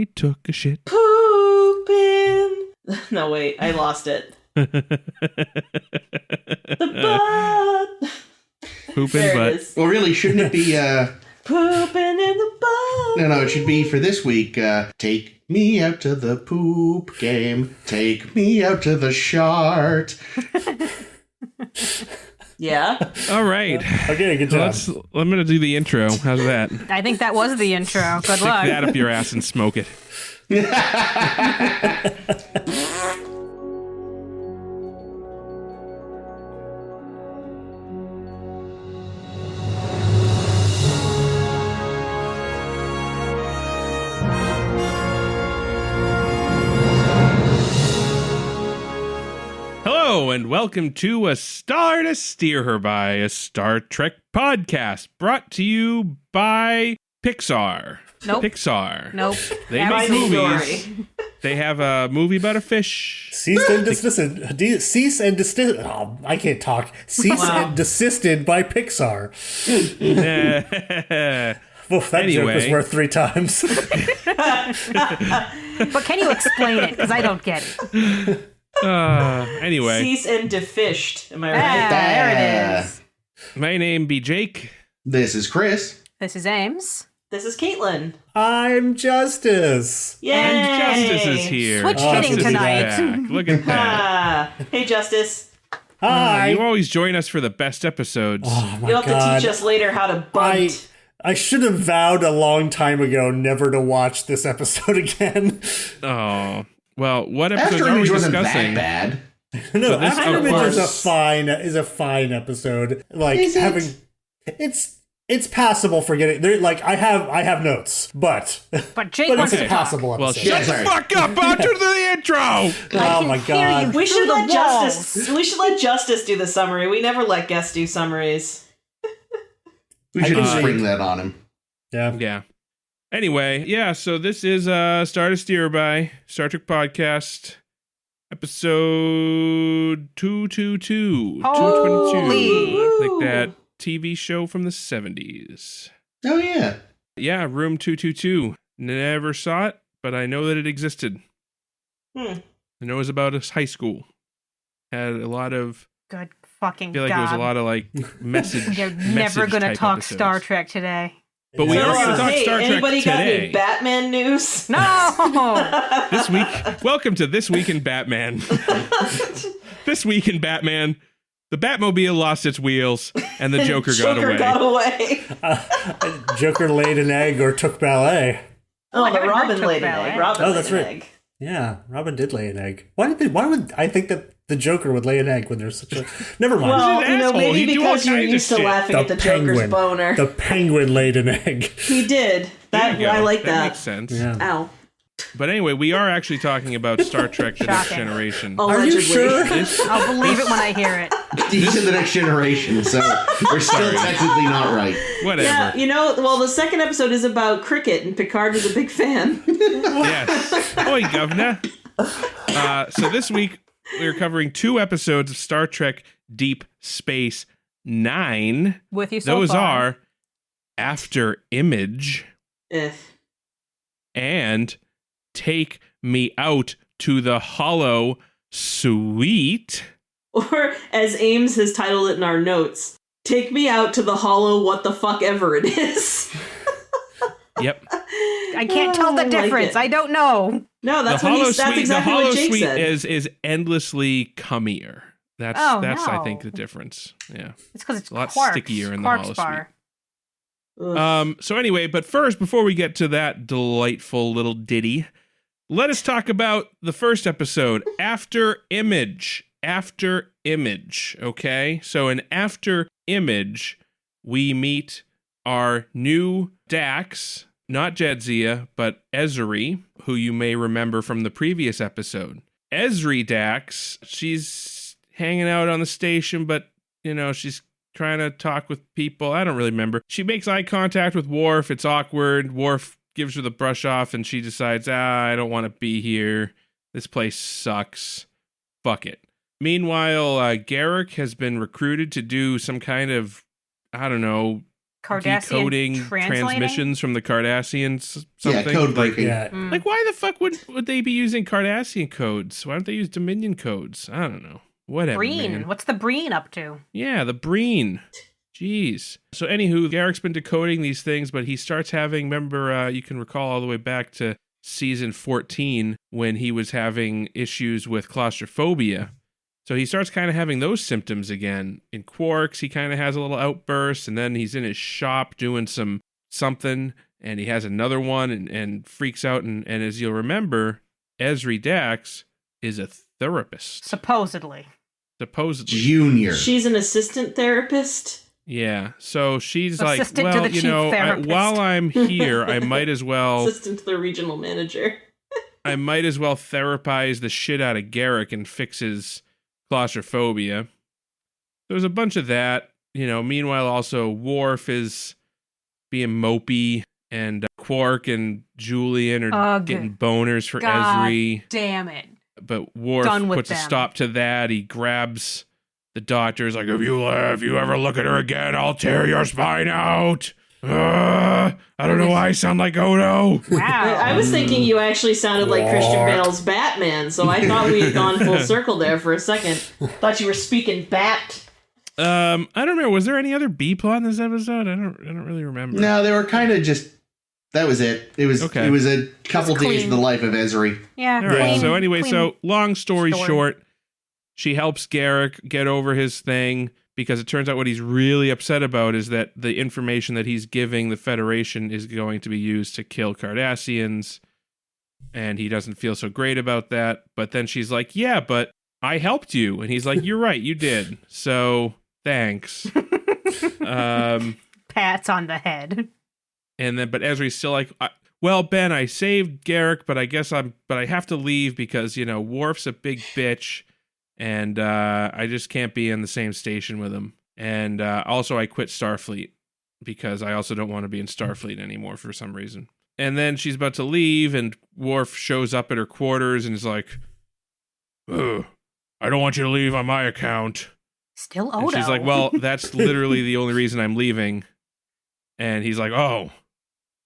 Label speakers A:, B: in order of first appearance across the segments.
A: I took a shit.
B: Poopin'. No, wait, I lost it. The butt.
A: Poopin'
B: There
A: butt.
B: it is.
C: Well, really, shouldn't it be,
B: Poopin' in the butt.
C: No, it should be for this week, take me out to the poop game. Take me out to the shart.
B: Yeah.
A: All right.
D: Okay, good job.
A: I'm going to do the intro. How's that?
E: I think that was the intro. Good
A: Stick
E: luck.
A: that up your ass and smoke it. Hello, and welcome to A Star to Steer Her By, a Star Trek podcast brought to you by Pixar.
E: Nope.
A: Pixar.
E: Nope.
A: They make movies. They have a movie about a fish.
D: Cease and desisted. Oh, I can't talk. Cease and desisted by Pixar. Oof, that joke was worth 3 times.
E: But can you explain it? Because I don't get it.
A: Anyway.
B: Cease and defished. Am I right?
E: There it is.
A: My name be Jake.
C: This is Chris.
E: This is Ames.
B: This is Caitlin.
D: I'm Justice.
B: Yay!
A: And Justice is here.
E: Switch hitting
A: Justice is
E: tonight.
A: back. Look at that.
B: Hey, Justice.
D: Hi.
A: You always join us for the best episodes.
D: Oh my
B: You'll have
D: God.
B: to teach us later how to bunt.
D: I should have vowed a long time ago never to watch this episode again.
A: Oh. Well, what episode are we
C: Afterimage wasn't
A: discussing?
C: that bad.
D: No,
A: this, of
D: Afterimage
A: course-
D: is a fine episode. Like
C: Is it?
D: having it's passable for getting there. Like I have notes, but
E: But Jake
D: but
E: wants
D: it's
E: to
D: a
E: talk.
D: passable
A: Well,
D: episode.
A: shut the
C: sorry.
A: fuck up onto the intro!
D: Oh my God.
B: We should
E: Through
B: let
E: the walls.
B: Justice do the summary. We never let guests do summaries.
C: We should
D: can
C: spring
D: read.
C: that on him.
D: Yeah.
A: Yeah. Anyway, yeah, so this is Star to Steer By, Star Trek Podcast, episode 222.
E: Holy.
A: 222. Like that TV show from the 70s.
C: Oh, yeah.
A: Yeah, Room 222. Never saw it, but I know that it existed. I know it was about a high school. Had a lot of...
E: Good fucking
A: I feel like
E: God.
A: it was a lot of like message.
E: You're never going to
A: type
E: talk
A: episodes.
E: Star Trek today.
A: But we
D: Yeah.
A: are going to talk
B: Hey,
A: Star Trek
B: anybody got
A: today.
B: any Batman news?
E: No!
A: This week, welcome to This Week in Batman. This week in Batman, the Batmobile lost its wheels and the Joker got away.
B: got away.
D: Joker laid an egg or took ballet.
B: Oh,
E: I
B: but
E: haven't heard
B: Robin
E: took
B: laid an
E: ballet.
B: egg. Robin
D: Oh,
B: laid
D: that's
B: an
D: right.
B: egg.
D: Yeah, Robin did lay an egg. Why would I think that the Joker would lay an egg when there's such a... Never mind.
B: Well,
A: He's an
B: you know,
A: asshole.
B: maybe
A: He'd do all
B: because you're
A: kinds of
B: used to
A: shit.
B: laughing at the Joker's boner.
D: The penguin laid an egg.
B: He did.
A: There you go.
B: I like
A: That
B: that.
A: makes sense.
D: Yeah.
B: Ow.
A: But anyway, we are actually talking about Star Trek The Next
E: Shocking.
A: Generation.
D: Are
B: Allegedly.
D: you sure?
E: I'll believe it when I hear it.
C: He's in the next generation, so we're still technically not right.
A: Whatever.
B: Yeah, you know, well, the second episode is about cricket, and Picard was a big fan.
A: Yes. Oi, governor. So this week, we're covering 2 episodes of Star Trek Deep Space Nine.
E: With you so
A: Those
E: far.
A: are Afterimage
B: Eh.
A: and Take Me Out to the Holosuite.
B: Or, as Ames has titled it in our notes, take me out to the hollow what the fuck ever it is.
A: Yep.
E: I can't tell the
B: I like
E: difference.
B: it.
E: I don't know.
B: No, that's
A: the
B: that's exactly what Jake
A: Holosuite
B: said.
A: is endlessly cummier. That's
E: Oh,
A: I
E: no.
A: think the difference. Yeah.
E: It's because it's
A: A lot
E: quarks.
A: stickier in the
E: Quarks
A: Holosuite.
E: bar.
B: Ugh.
A: So anyway, but first, before we get to that delightful little ditty, let us talk about the first episode, Afterimage. Afterimage, okay? So in Afterimage, we meet our new Dax, not Jadzia, but Ezri, who you may remember from the previous episode. Ezri Dax, she's hanging out on the station, but, you know, she's trying to talk with people. I don't really remember. She makes eye contact with Worf. It's awkward. Worf gives her the brush off, and she decides, I don't want to be here. This place sucks. Fuck it. Meanwhile, Garak has been recruited to do some kind of, I don't know,
E: Cardassian
A: decoding
E: translating?
A: transmissions from the Cardassians. Something.
C: Yeah, code breaking.
D: Yeah.
A: Like, why the fuck would they be using Cardassian codes? Why don't they use Dominion codes? I don't know. Whatever,
E: Breen.
A: man.
E: What's the Breen up to?
A: Yeah, the Breen. Jeez. So anywho, Garak's been decoding these things, but he starts having, remember, you can recall all the way back to season 14 when he was having issues with claustrophobia. So he starts kind of having those symptoms again. In Quarks, he kind of has a little outburst, and then he's in his shop doing something, and he has another one and freaks out. And as you'll remember, Ezri Dax is a therapist.
E: Supposedly.
C: Junior.
B: She's an assistant therapist.
A: Yeah, so she's
E: Assistant
A: like,
E: to
A: well,
E: the
A: you
E: chief
A: know,
E: therapist.
A: while I'm here, I might as well
B: Assistant to the regional manager.
A: therapize the shit out of Garak and fix his claustrophobia. There's a bunch of that, you know. Meanwhile, also Worf is being mopey, and Quark and Julian are
E: Ugh.
A: getting boners for
E: God
A: Ezri.
E: damn it.
A: But Worf
E: Done with
A: puts a
E: them.
A: stop to that. He grabs the doctor. He's like, if you ever look at her again, I'll tear your spine out. I don't know why I sound like Odo.
E: Wow.
B: I was thinking you actually sounded like Christian Bale's Batman, so I thought we had gone full circle there for a second. Thought you were speaking Bat.
A: I don't remember. Was there any other B plot in this episode? I don't really remember.
C: No, they were kind of just. That was it. It was.
A: Okay.
C: It was a couple
E: It's
C: days
E: clean.
C: in the life of Ezri.
E: Yeah.
A: All right.
E: clean-
A: So anyway,
E: clean
A: long story
E: story.
A: short, she helps Garak get over his thing because it turns out what he's really upset about is that the information that he's giving the Federation is going to be used to kill Cardassians, and he doesn't feel so great about that. But then she's like, "Yeah, but I helped you," and he's like, "You're right, you did. So thanks."
E: Pats on the head.
A: And then, but Ezri's still like, well, Ben, I saved Garak, but I have to leave because, you know, Worf's a big bitch, and I just can't be in the same station with him. And also, I quit Starfleet because I also don't want to be in Starfleet anymore for some reason. And then she's about to leave, and Worf shows up at her quarters and is like, ugh, I don't want you to leave on my account.
E: Still Odo.
A: And she's like, well, that's literally the only reason I'm leaving. And he's like, oh,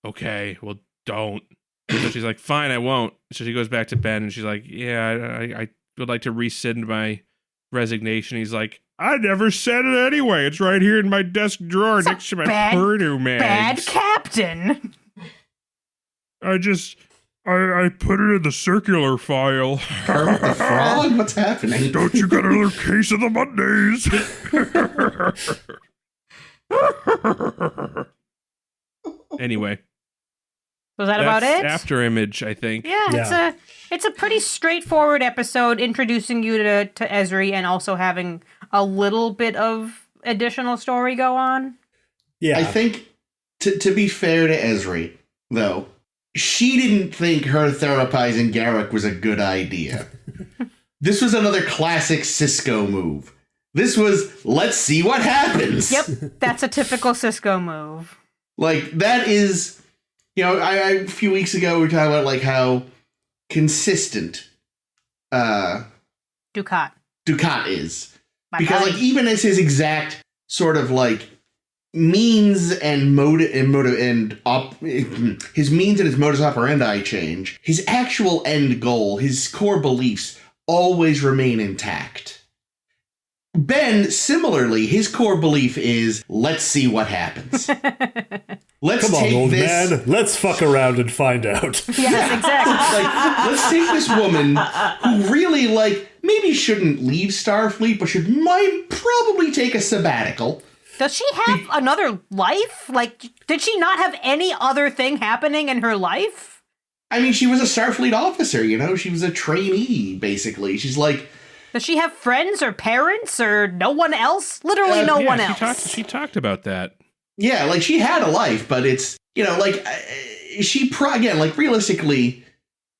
A: okay, well, don't. So she's like, fine, I won't. So she goes back to Ben and she's like, yeah, I would like to rescind my resignation. He's like, I never said it anyway. It's right here in my desk drawer
E: It's a
A: next to my
E: bad-
A: Purdue mags.
E: Bad captain.
A: I put it in the circular file.
C: Kermit the Frog? What's happening?
A: Don't you got another case of the Mondays? Anyway.
E: Was that about it?
A: Afterimage, I think.
E: Yeah, it's a pretty straightforward episode introducing you to Ezri and also having a little bit of additional story go on.
D: Yeah.
C: I think, to be fair to Ezri, though, she didn't think her therapizing Garak was a good idea. This was another classic Sisko move. This was, let's see what happens.
E: Yep, that's a typical Sisko move.
C: Like, that is, you know, a few weeks ago we were talking about, like, how consistent
E: Ducat.
C: is.
E: My
C: Because,
E: buddy.
C: like, even as his exact sort of, like, means and his means and his modus operandi change, his actual end goal, his core beliefs, always remain intact. Ben, similarly, his core belief is, let's see what happens. Let's
D: Come on,
C: take
D: old
C: this.
D: man. Let's fuck around and find out.
E: Yes, exactly.
C: Like, let's take this woman who really, like, maybe shouldn't leave Starfleet, but might probably take a sabbatical.
E: Does she have another life? Like, did she not have any other thing happening in her life?
C: I mean, she was a Starfleet officer, you know? She was a trainee, basically. She's like...
E: Does she have friends or parents or no one else? Literally no one else.
A: She talked about that.
C: Yeah, like, she had a life, but it's, you know, like, again, like, realistically,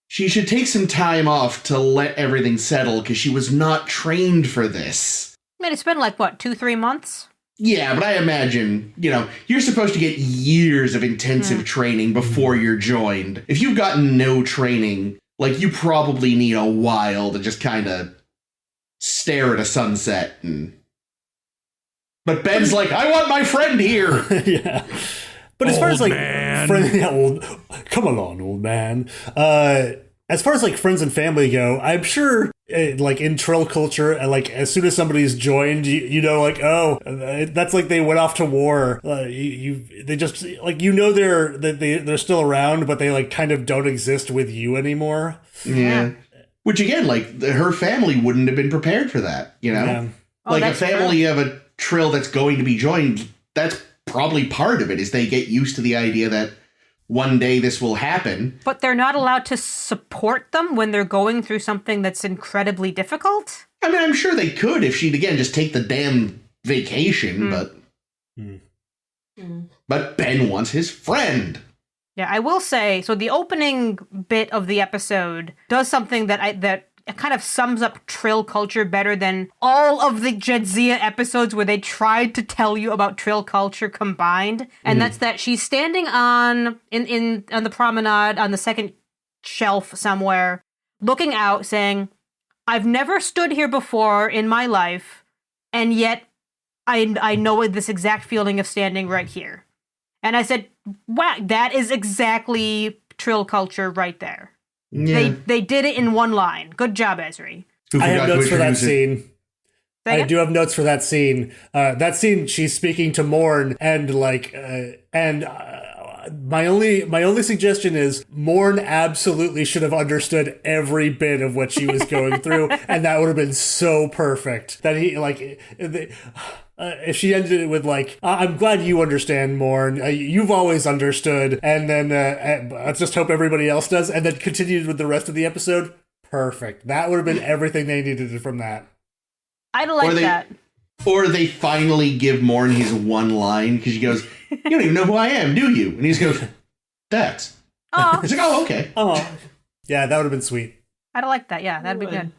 C: she should take some time off to let everything settle, because she was not trained for this.
E: I mean, it's been like, what, 2-3 months?
C: Yeah, but I imagine, you know, you're supposed to get years of intensive training before you're joined. If you've gotten no training, like, you probably need a while to just kind of stare at a sunset and But Ben's like, I want my friend here.
D: Yeah. But as far as, like, come along, old man. As far as, like, friends and family go, I'm sure, like, in Trill culture, like, as soon as somebody's joined, you know, like, oh, that's like they went off to war. They just, like, you know, they're still around, but they, like, kind of don't exist with you anymore.
C: Yeah. Which, again, like, her family wouldn't have been prepared for that, you know?
D: Yeah.
C: Like, a family of a Trill that's going to be joined, that's probably part of it, is they get used to the idea that one day this will happen.
E: But they're not allowed to support them when they're going through something that's incredibly difficult?
C: I mean, I'm sure they could if she'd, again, just take the damn vacation, but... But Ben wants his friend.
E: Yeah, I will say, so the opening bit of the episode does something that kind of sums up Trill culture better than all of the Jadzia episodes where they tried to tell you about Trill culture combined. And that's that she's standing on the promenade on the second shelf somewhere, looking out, saying, I've never stood here before in my life, and yet I know this exact feeling of standing right here. And I said, wow, that is exactly Trill culture right there.
C: Yeah.
E: They did it in one line. Good job, Ezri.
D: I have notes for that scene.
E: Say
D: I do have notes for that scene. That scene, she's speaking to Morn, and my only suggestion is Morn absolutely should have understood every bit of what she was going through, and that would have been so perfect. That he if she ended it with like, I'm glad you understand, Morn. You've always understood, and then let's just hope everybody else does, and then continued with the rest of the episode. Perfect. That would have been everything they needed from that.
E: I'd like that.
C: Or they finally give Morn his one line, because she goes, you don't even know who I am, do you? And he just goes, Dax.
E: Oh.
C: He's like, oh, okay.
D: Oh, yeah, that would have been sweet.
E: I'd like that. Yeah, that'd be good.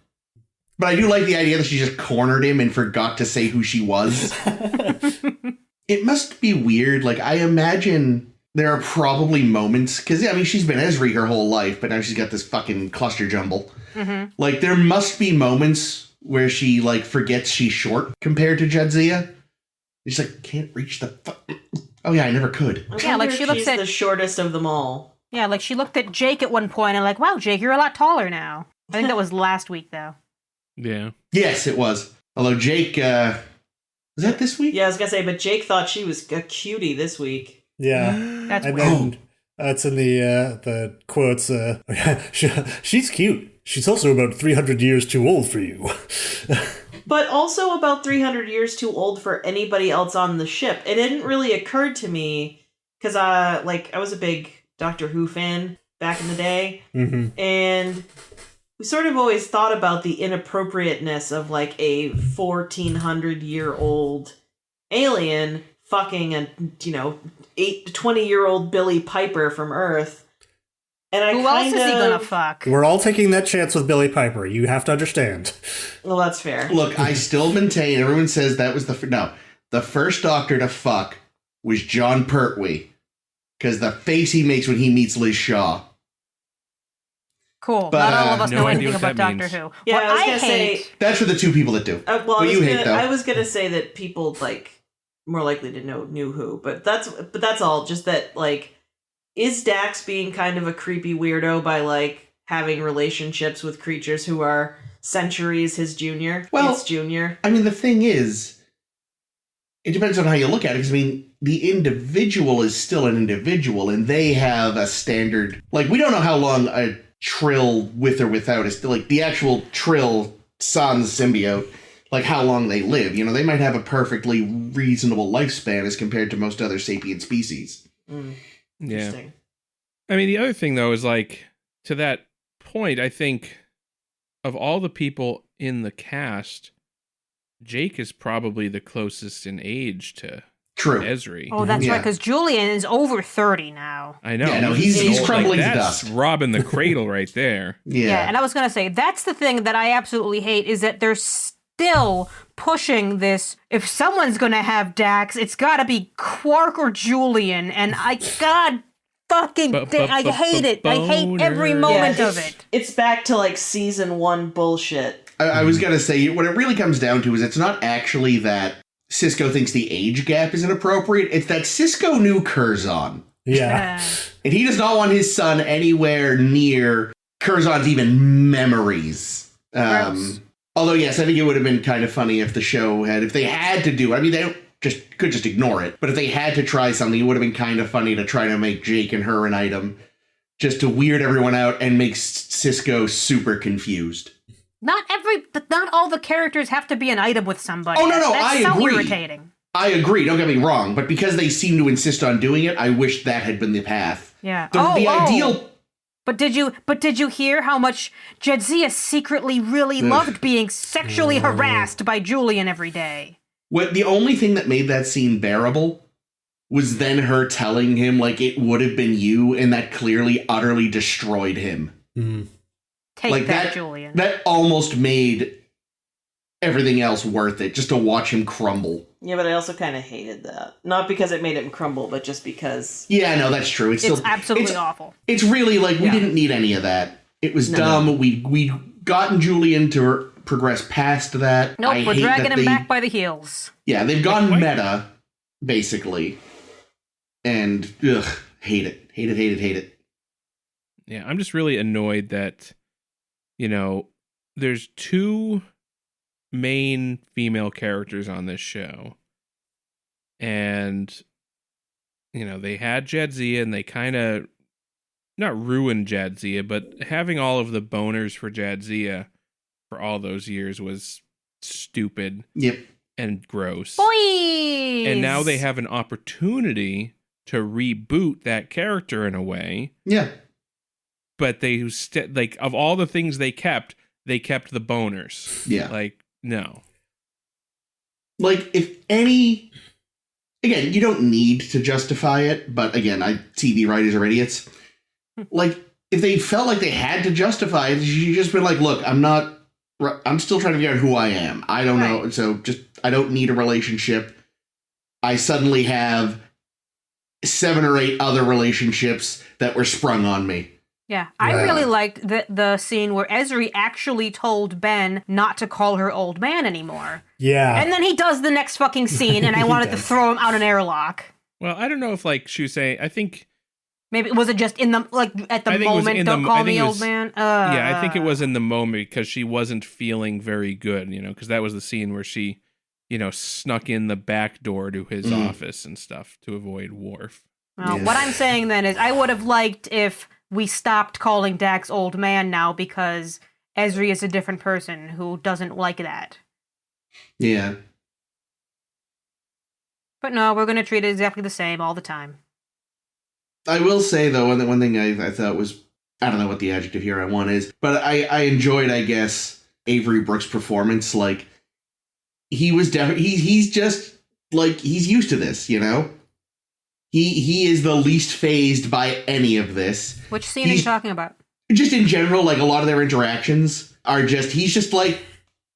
C: But I do like the idea that she just cornered him and forgot to say who she was. It must be weird. Like, I imagine there are probably moments, because, I mean, she's been Ezri her whole life, but now she's got this fucking cluster jumble. Mm-hmm. Like, there must be moments where she, like, forgets she's short compared to Jadzia. She's like, can't reach the... Oh, yeah, I never could.
B: Yeah, like she looks at the shortest of them all.
E: Yeah, like she looked at Jake at one point and like, wow, Jake, you're a lot taller now. I think that was last week, though.
A: Yeah.
C: Yes, it was. Although Jake, was that this week?
B: Yeah, I was gonna say, but Jake thought she was a cutie this week.
D: Yeah.
E: That's
D: and
E: weird.
D: then that's in the quotes. She's cute. She's also about 300 years too old for you.
B: But also about 300 years too old for anybody else on the ship. It didn't really occur to me, because I was a big Doctor Who fan back in the day, and we sort of always thought about the inappropriateness of like a 1400-year-old alien fucking a 20-year-old Billy Piper from Earth. And
E: who else is he gonna fuck?
D: We're all taking that chance with Billy Piper. You have to understand.
B: Well, that's fair.
C: Look, I still maintain, everyone says that was the first Doctor to fuck was John Pertwee. Because the face he makes when he meets Liz Shaw.
E: Cool.
C: But,
E: not all of us
A: no
E: know
A: idea
E: anything
A: what
E: about
A: that
E: Doctor
A: means.
E: Who.
B: Yeah,
E: what
B: I was
E: I
B: gonna
E: hate...
B: say...
C: That's for the two people that do.
B: I was gonna say that people like more likely to knew who, but that's all. Just that, like, is Dax being kind of a creepy weirdo by like having relationships with creatures who are centuries his junior?
C: Well,
B: his junior.
C: I mean, the thing is, it depends on how you look at it. Because I mean, the individual is still an individual, and they have a standard. Like, we don't know how long a Trill, with or without, is still like the actual Trill Sans symbiote. Like how long they live. You know, they might have a perfectly reasonable lifespan as compared to most other sapient species.
B: Interesting.
A: I mean, the other thing, though, is like, to that point, I think of all the people in the cast, Jake is probably the closest in age to
C: True.
A: Ezri.
E: Oh, that's right, because Julian is over 30 now.
A: I know.
C: Yeah, no, he's
A: old.
C: crumbling to
A: that's
C: dust.
A: robbing the cradle right there.
C: Yeah.
E: And I was going to say, that's the thing that I absolutely hate, is that there's still pushing this, if someone's going to have Dax, it's got to be Quark or Julian, and I hate it. I hate every moment of it.
B: It's back to like season 1 bullshit.
C: I was going to say, what it really comes down to is it's not actually that Sisko thinks the age gap is inappropriate. It's that Sisko knew Curzon.
D: Yeah.
C: And he does not want his son anywhere near Curzon's even memories. Although, yes, I think it would have been kind of funny if the show if they had to do it. I mean, they could just ignore it. But if they had to try something, it would have been kind of funny to try to make Jake and her an item just to weird everyone out and make Sisko super confused.
E: Not all the characters have to be an item with somebody.
C: Oh, no,
E: That's
C: I
E: so
C: agree.
E: irritating.
C: I agree, don't get me wrong, but because they seem to insist on doing it, I wish that had been the path.
E: Yeah.
C: The ideal...
E: But did you hear how much Jadzia secretly really loved being sexually harassed by Julian every day?
C: The only thing that made that scene bearable was then her telling him, like, it would have been you, and that clearly utterly destroyed him.
E: Take
C: like
E: that, Julian.
C: That almost made everything else worth it, just to watch him crumble.
B: Yeah, but I also kind of hated that. Not because it made him crumble, but just because...
C: Yeah, no, that's true. It's
E: absolutely awful.
C: It's really, like, we didn't need any of that. It was dumb. No. We gotten Julian to progress past that.
E: Nope, we're dragging him back by the heels.
C: Yeah, they've gone meta, basically. And, hate it. Hate it.
A: Yeah, I'm just really annoyed that, there's two main female characters on this show. And, they had Jadzia and they kind of, not ruined Jadzia, but having all of the boners for Jadzia for all those years was stupid.
C: Yep.
E: and
A: gross.
E: Boys!
A: And now they have an opportunity to reboot that character in a way.
C: Yeah.
A: But they like of all the things they kept the boners.
C: Yeah.
A: Like, no.
C: Like, if any... Again, you don't need to justify it, but again, TV writers are idiots. Like, if they felt like they had to justify it, you just been like, look, I'm still trying to figure out who I am. I don't know. So I don't need a relationship. I suddenly have 7 or 8 other relationships that were sprung on me.
E: Yeah, I really liked the scene where Ezri actually told Ben not to call her old man anymore.
D: Yeah.
E: And then he does the next fucking scene, and I wanted to throw him out an airlock.
A: Well, I don't know if, like, she was saying, I think...
E: Maybe, was it just in the, like, at the moment, don't call me old man?
A: Yeah, I think it was in the moment because she wasn't feeling very good, because that was the scene where she, snuck in the back door to his office and stuff to avoid Worf.
E: Well, what I'm saying then is I would have liked if we stopped calling Dax old man now because Ezri is a different person who doesn't like that.
C: Yeah.
E: But no, we're going to treat it exactly the same all the time.
C: I will say, though, one thing I thought was, I don't know what the adjective here I want is, but I enjoyed, I guess, Avery Brooks' performance. Like, he was definitely, he's just, like, he's used to this, He is the least fazed by any of this.
E: Which scene are you talking about?
C: Just in general, like, a lot of their interactions are just, he's just like,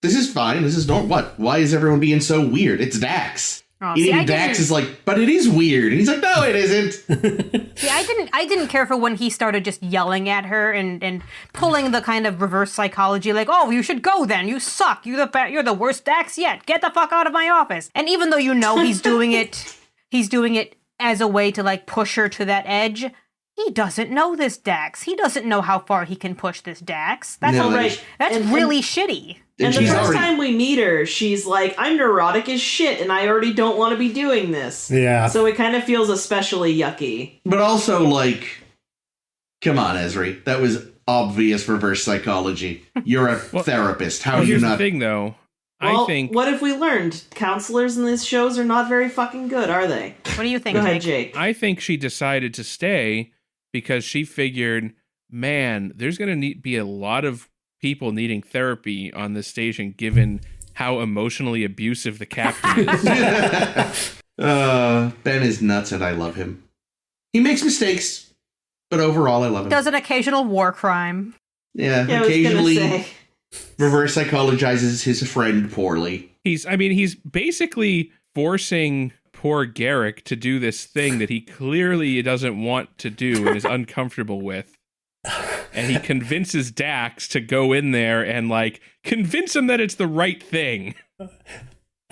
C: this is fine, this is normal. What? Why is everyone being so weird? It's Dax.
E: Oh,
C: even Dax is like, but it is weird. And he's like, no, it isn't.
E: See, I didn't care for when he started just yelling at her and pulling the kind of reverse psychology, like, oh, you should go then. You suck. You're the worst Dax yet. Get the fuck out of my office. And even though he's doing it as a way to, like, push her to that edge, he doesn't know this Dax. He doesn't know how far he can push this Dax. That's really shitty.
B: And the first time we meet her, she's like, I'm neurotic as shit, and I already don't want to be doing this.
D: Yeah.
B: So it kind of feels especially yucky.
C: But also, like, come on, Ezri. That was obvious reverse psychology. You're a therapist. How do you not...
A: Here's the thing, though.
B: Well,
A: I think...
B: what have we learned? Counselors in these shows are not very fucking good, are they?
E: What do you think,
B: Go ahead, Jake?
A: I think she decided to stay because she figured, man, there's going to be a lot of people needing therapy on this station given how emotionally abusive the captain is.
C: Ben is nuts and I love him. He makes mistakes, but overall I love him.
E: Does an occasional war crime.
C: Yeah, occasionally reverse psychologizes his friend poorly. He's
A: basically forcing poor Garak to do this thing that he clearly doesn't want to do and is uncomfortable with. And he convinces Dax to go in there and, like, convince him that it's the right thing.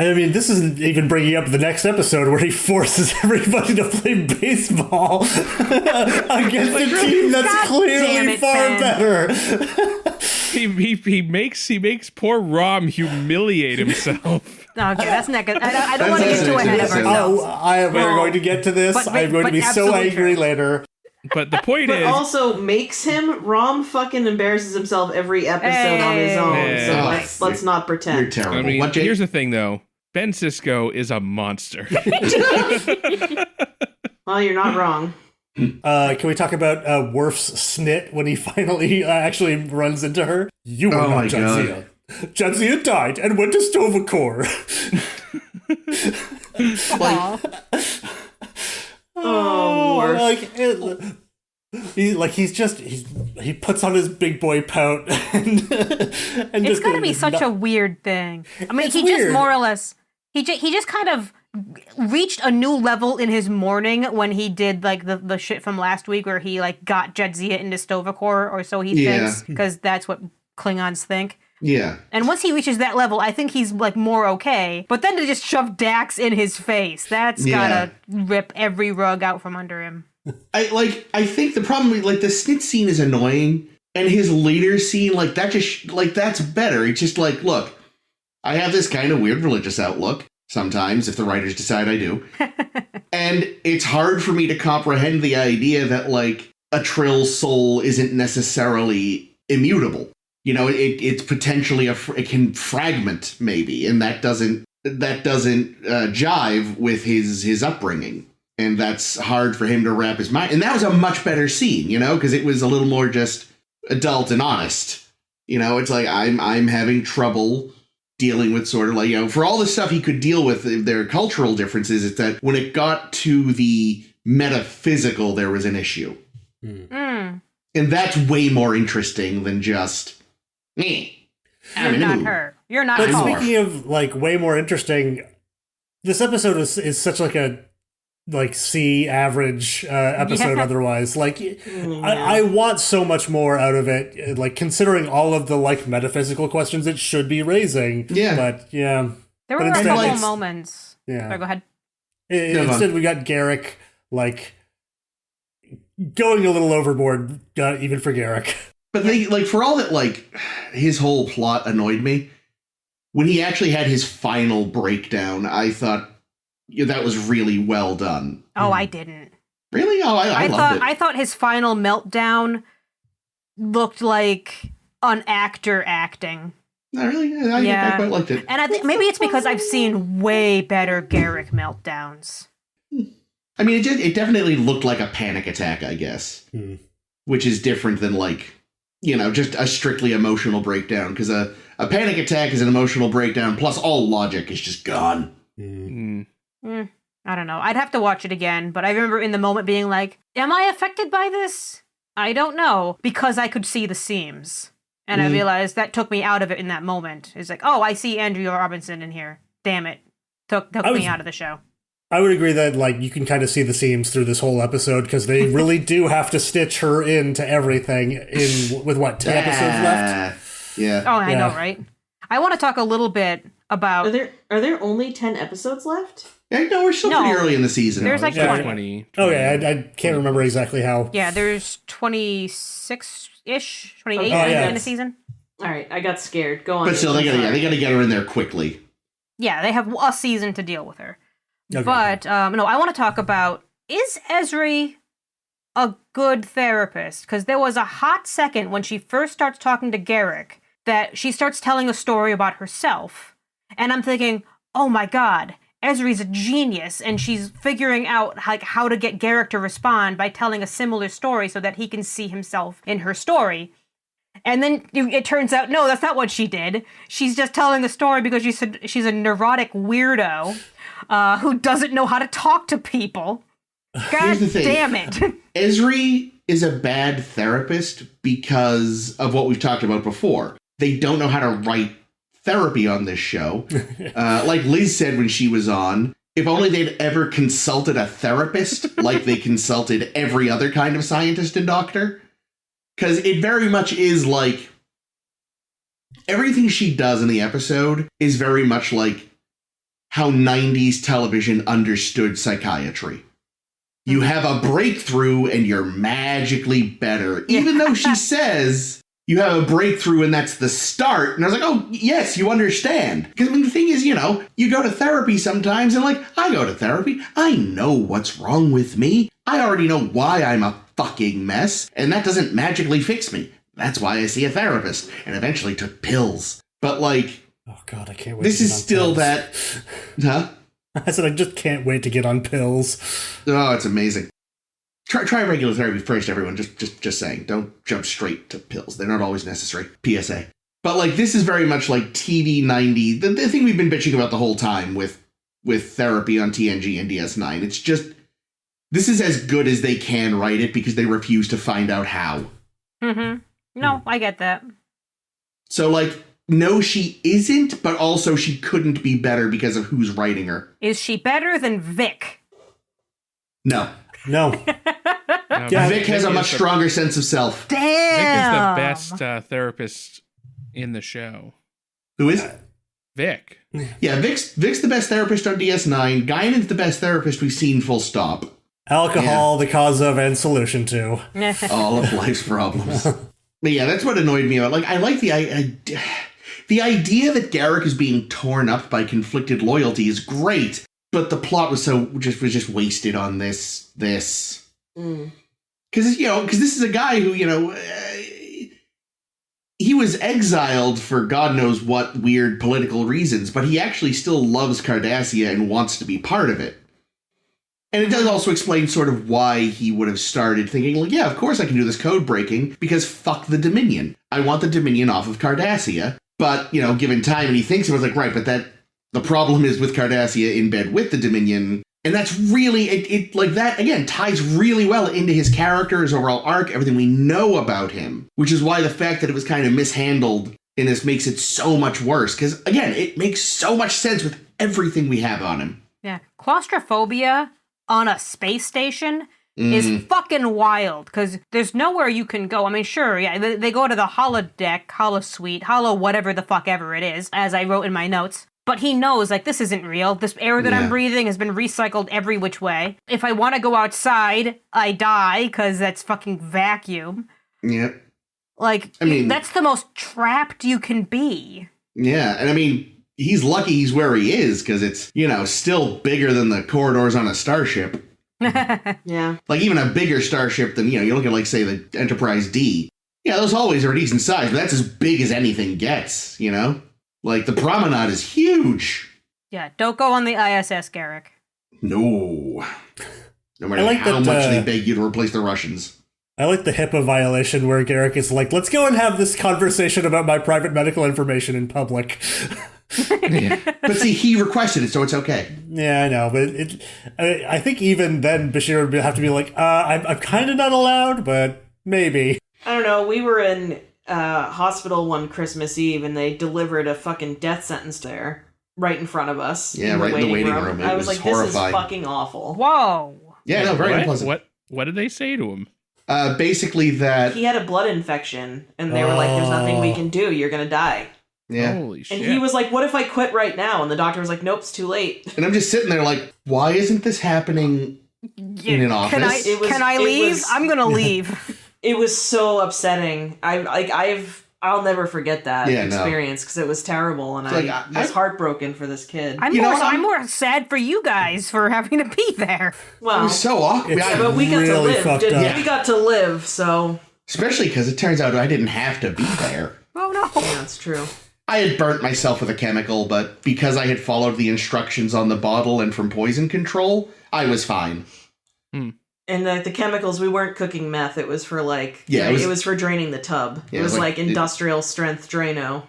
D: I mean, this isn't even bringing up the next episode where he forces everybody to play baseball against a team that's
E: God
D: clearly
E: it,
D: far
E: Ben.
D: better.
A: He makes poor Rom humiliate himself.
E: Okay, that's not good. I don't want to get too ahead of ourselves.
D: We're going to get to this.
E: But
D: I'm going to be so
E: absolutely
D: angry
E: true.
D: later.
A: But the point
B: But
A: is,
B: also makes him Rom fucking embarrasses himself every episode on his own.
A: Hey.
B: So
A: Oh,
B: let's not pretend.
C: You're terrible.
A: I mean,
C: What, Jake?
A: here's the thing, though. Ben Sisko is a monster.
B: Well, you're not wrong.
D: Can we talk about Worf's snit when he finally actually runs into her? You are
C: Oh my
D: not Jadzia. Jadzia died and went to Stovacor.
B: Worf.
D: He puts on his big boy pout and
E: It's
D: just
E: gotta be such a weird thing. I mean,
D: It's
E: he
D: weird.
E: just more or less he just kind of reached a new level in his mourning when he did like the shit from last week where he like got Jadzia into Stovacor, or so he
C: Yeah.
E: thinks, because that's what Klingons think.
C: Yeah.
E: And once he reaches that level, I think he's like more okay. But then to just shove Dax in his face, that's gotta rip every rug out from under him.
C: I think the problem, like, the snit scene is annoying, and his later scene, like, that just, like, that's better. It's just like, look, I have this kind of weird religious outlook sometimes, if the writers decide I do. And it's hard for me to comprehend the idea that, like, a Trill soul isn't necessarily immutable. You know, it's potentially it can fragment, maybe, and that doesn't jive with his upbringing. And that's hard for him to wrap his mind. And that was a much better scene, you know, because it was a little more just adult and honest. You know, it's like, I'm having trouble dealing with sort of like, you know, for all the stuff he could deal with, their cultural differences, it's that when it got to the metaphysical, there was an issue.
E: Mm.
C: And that's way more interesting than just, me.
E: You're not her. You're not
D: But
E: her.
D: speaking of like way more interesting, this episode is such like a C average episode.
E: Yeah.
D: Otherwise, like I want so much more out of it. Like considering all of the like metaphysical questions it should be raising.
C: Yeah.
D: But yeah,
E: There
D: but
E: were a
D: instead
E: couple
C: it's-
E: moments.
D: yeah.
E: Sorry, go ahead.
D: Instead we got Garak like going a little overboard, even for Garak.
C: But they, like, for all that, like, his whole plot annoyed me, when he actually had his final breakdown, I thought, yeah, that was really well done.
E: Oh, I didn't.
C: Really? Oh, I loved it.
E: I thought his final meltdown looked like an actor acting.
C: No, really? I quite liked it.
E: And I think maybe it's because I've seen way better Garak meltdowns.
C: I mean, it definitely looked like a panic attack, I guess. Which is different than, like, you know, just a strictly emotional breakdown. Because a panic attack is an emotional breakdown, plus all logic is just gone.
E: I don't know. I'd have to watch it again, but I remember in the moment being like, am I affected by this? I don't know, because I could see the seams. And I realized that took me out of it in that moment. It's like, oh, I see Andrea Robinson in here. Damn it. Took me out of the show.
D: I would agree that like you can kind of see the seams through this whole episode because they really do have to stitch her into everything with what 10 episodes left.
C: Yeah.
E: Oh, I know, right? I want to talk a little bit about...
B: Are there only 10 episodes left?
C: Yeah, no, we're still pretty early in the season.
E: There's like 20.
A: 20.
D: Okay, I can't remember exactly how.
E: Yeah, there's 26-ish, 28
B: Okay.
E: in the season.
B: All right, I got scared. Go on.
C: But still, they gotta get her in there quickly.
E: Yeah, they have a season to deal with her.
D: Okay.
E: But, no, I want to talk about, is Ezri a good therapist? Because there was a hot second when she first starts talking to Garak that she starts telling a story about herself. And I'm thinking, oh my god, Ezri's a genius, and she's figuring out like how to get Garak to respond by telling a similar story so that he can see himself in her story. And then it turns out, no, that's not what she did. She's just telling the story because she's a neurotic weirdo who doesn't know how to talk to people. God
C: Here's the thing.
E: damn it.
C: Ezri is a bad therapist because of what we've talked about before. They don't know how to write therapy on this show. Like Liz said when she was on, if only they'd ever consulted a therapist like they consulted every other kind of scientist and doctor. Because it very much is like, everything she does in the episode is very much like how 90s television understood psychiatry. You have a breakthrough and you're magically better. Even though she says you have a breakthrough and that's the start. And I was like, oh, yes, you understand. Because I mean, the thing is, you know, you go to therapy sometimes and like, I go to therapy. I know what's wrong with me. I already know why I'm a fucking mess. And that doesn't magically fix me. That's why I see a therapist and eventually took pills. But like,
D: oh God, I can't wait.
C: This is still that, huh?
D: I said I just can't wait to get on pills.
C: Oh, it's amazing. Try regular therapy first, everyone. Just saying. Don't jump straight to pills. They're not always necessary. PSA. But like, this is very much like TV 90. The thing we've been bitching about the whole time with therapy on TNG and DS9. It's just, this is as good as they can write it because they refuse to find out how.
E: Mm-hmm. No, I get that.
C: So like, no, she isn't, but also she couldn't be better because of who's writing her.
E: Is she better than Vic?
C: No.
D: No.
A: No,
C: Vic has a much stronger sense of self.
E: Damn.
A: Vic is the best therapist in the show.
C: Who is?
A: Vic.
C: Yeah, Vic's the best therapist on DS9. Guinan's the best therapist we've seen, full stop.
D: Alcohol, the cause of and solution to.
C: All of life's problems. But yeah, that's what annoyed me about. Like, I like the idea that Garak is being torn up by conflicted loyalty is great, but the plot was just wasted on this. Because this is a guy who, he was exiled for God knows what weird political reasons, but he actually still loves Cardassia and wants to be part of it. And it does also explain sort of why he would have started thinking, like, yeah, of course I can do this code breaking, because fuck the Dominion. I want the Dominion off of Cardassia. But, given time, and he thinks it was like, right, but the problem is with Cardassia in bed with the Dominion. And that's really, it like that, again, ties really well into his character, his overall arc, everything we know about him. Which is why the fact that it was kind of mishandled in this makes it so much worse. Because, again, it makes so much sense with everything we have on him.
E: Yeah. Claustrophobia on a space station is fucking wild, because there's nowhere you can go. I mean, sure, yeah, they go to the holodeck, holosuite, whatever the fuck ever it is, as I wrote in my notes. But he knows, like, this isn't real. This air that I'm breathing has been recycled every which way. If I want to go outside, I die, because that's fucking vacuum.
C: Yeah.
E: Like, I mean, that's the most trapped you can be.
C: Yeah, and I mean, he's lucky he's where he is, because it's, still bigger than the corridors on a starship.
B: Yeah.
C: Like, even a bigger starship than, you look at, like, say, the Enterprise D. Yeah, those hallways are a decent size, but that's as big as anything gets, Like, the promenade is huge.
E: Yeah, don't go on the ISS, Garak.
C: No. No matter how much they beg you to replace the Russians.
D: I like the HIPAA violation where Garak is like, let's go and have this conversation about my private medical information in public.
C: But see, he requested it, so it's okay.
D: Yeah, I know, but I think even then Bashir would have to be like, I'm kind of not allowed, but maybe.
B: I don't know, we were in hospital one Christmas Eve and they delivered a fucking death sentence there, right in front of us.
C: Yeah, right in the waiting room.
B: I was like,
C: horrifying.
B: This is fucking awful.
E: Whoa.
C: Yeah, no, very unpleasant.
A: What did they say to him?
C: Basically that...
B: He had a blood infection, and they were like, there's nothing we can do, you're gonna die.
C: Yeah.
A: Holy shit.
B: And he was like, what if I quit right now? And the doctor was like, nope, it's too late.
C: And I'm just sitting there like, why isn't this happening in an office?
E: Can I leave? I'm gonna leave.
B: It was so upsetting. I'll never forget that experience because it was terrible, and I was heartbroken for this kid.
E: I'm more sad for you guys for having to be there.
B: Well,
C: it was so awkward.
B: But we got to live. We got to live, so.
C: Especially because it turns out I didn't have to be there.
E: Oh no.
B: Yeah, that's true.
C: I had burnt myself with a chemical, but because I had followed the instructions on the bottle and from poison control, I was fine.
B: And the chemicals, we weren't cooking meth. It was for it was for draining the tub.
C: Yeah,
B: it was like industrial strength Drano.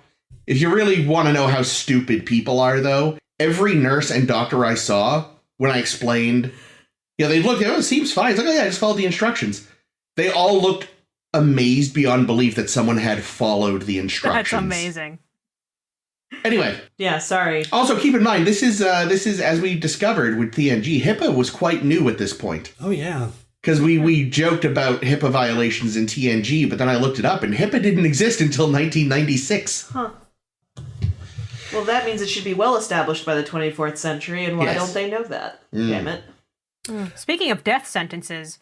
C: If you really want to know how stupid people are, though, every nurse and doctor I saw, when I explained, they looked, it seems fine. It's like, oh yeah, I just followed the instructions. They all looked amazed beyond belief that someone had followed the instructions.
E: That's amazing.
C: Anyway.
B: Yeah, sorry.
C: Also, keep in mind, this is as we discovered with TNG, HIPAA was quite new at this point.
D: Oh, yeah.
C: Because we joked about HIPAA violations in TNG, but then I looked it up, and HIPAA didn't exist until 1996.
B: Huh. Well, that means it should be well established by the 24th century, and why
C: Yes.
B: don't they know that? Damn it.
E: Speaking of death sentences,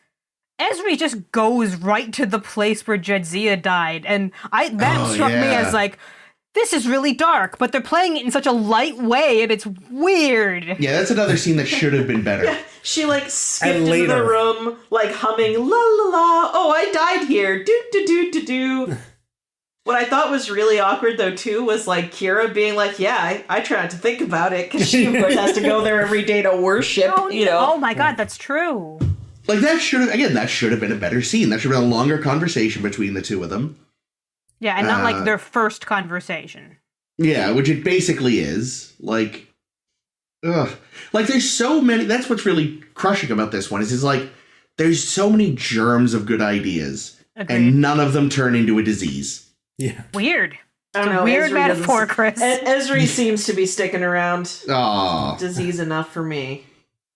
E: Ezri just goes right to the place where Jadzia died, and that struck me
C: yeah.
E: as like, this is really dark, but they're playing it in such a light way, and it's weird.
C: Yeah, that's another scene that should have been better.
B: Yeah, she like skipped
D: And
B: into the
D: later.
B: room, like humming la la la. Oh, I died here. Do do do do do. What I thought was really awkward though too was like Kira being like, "Yeah, I try not to think about it because she of course has to go there every day to worship." You know.
E: Oh my god, that's true.
C: Like, that should have been a better scene. That should have been a longer conversation between the two of them.
E: Yeah, and not like their first conversation.
C: Yeah, which it basically is. Like, ugh. Like, there's so many... That's what's really crushing about this one, is like, there's so many germs of good ideas,
E: Agreed.
C: and none of them turn into a disease.
D: Yeah.
E: Weird.
B: I don't know.
E: Weird
B: Ezri
E: metaphor,
B: doesn't-
E: Chris.
B: Ezri seems to be sticking around.
C: Aw,
B: Disease enough for me.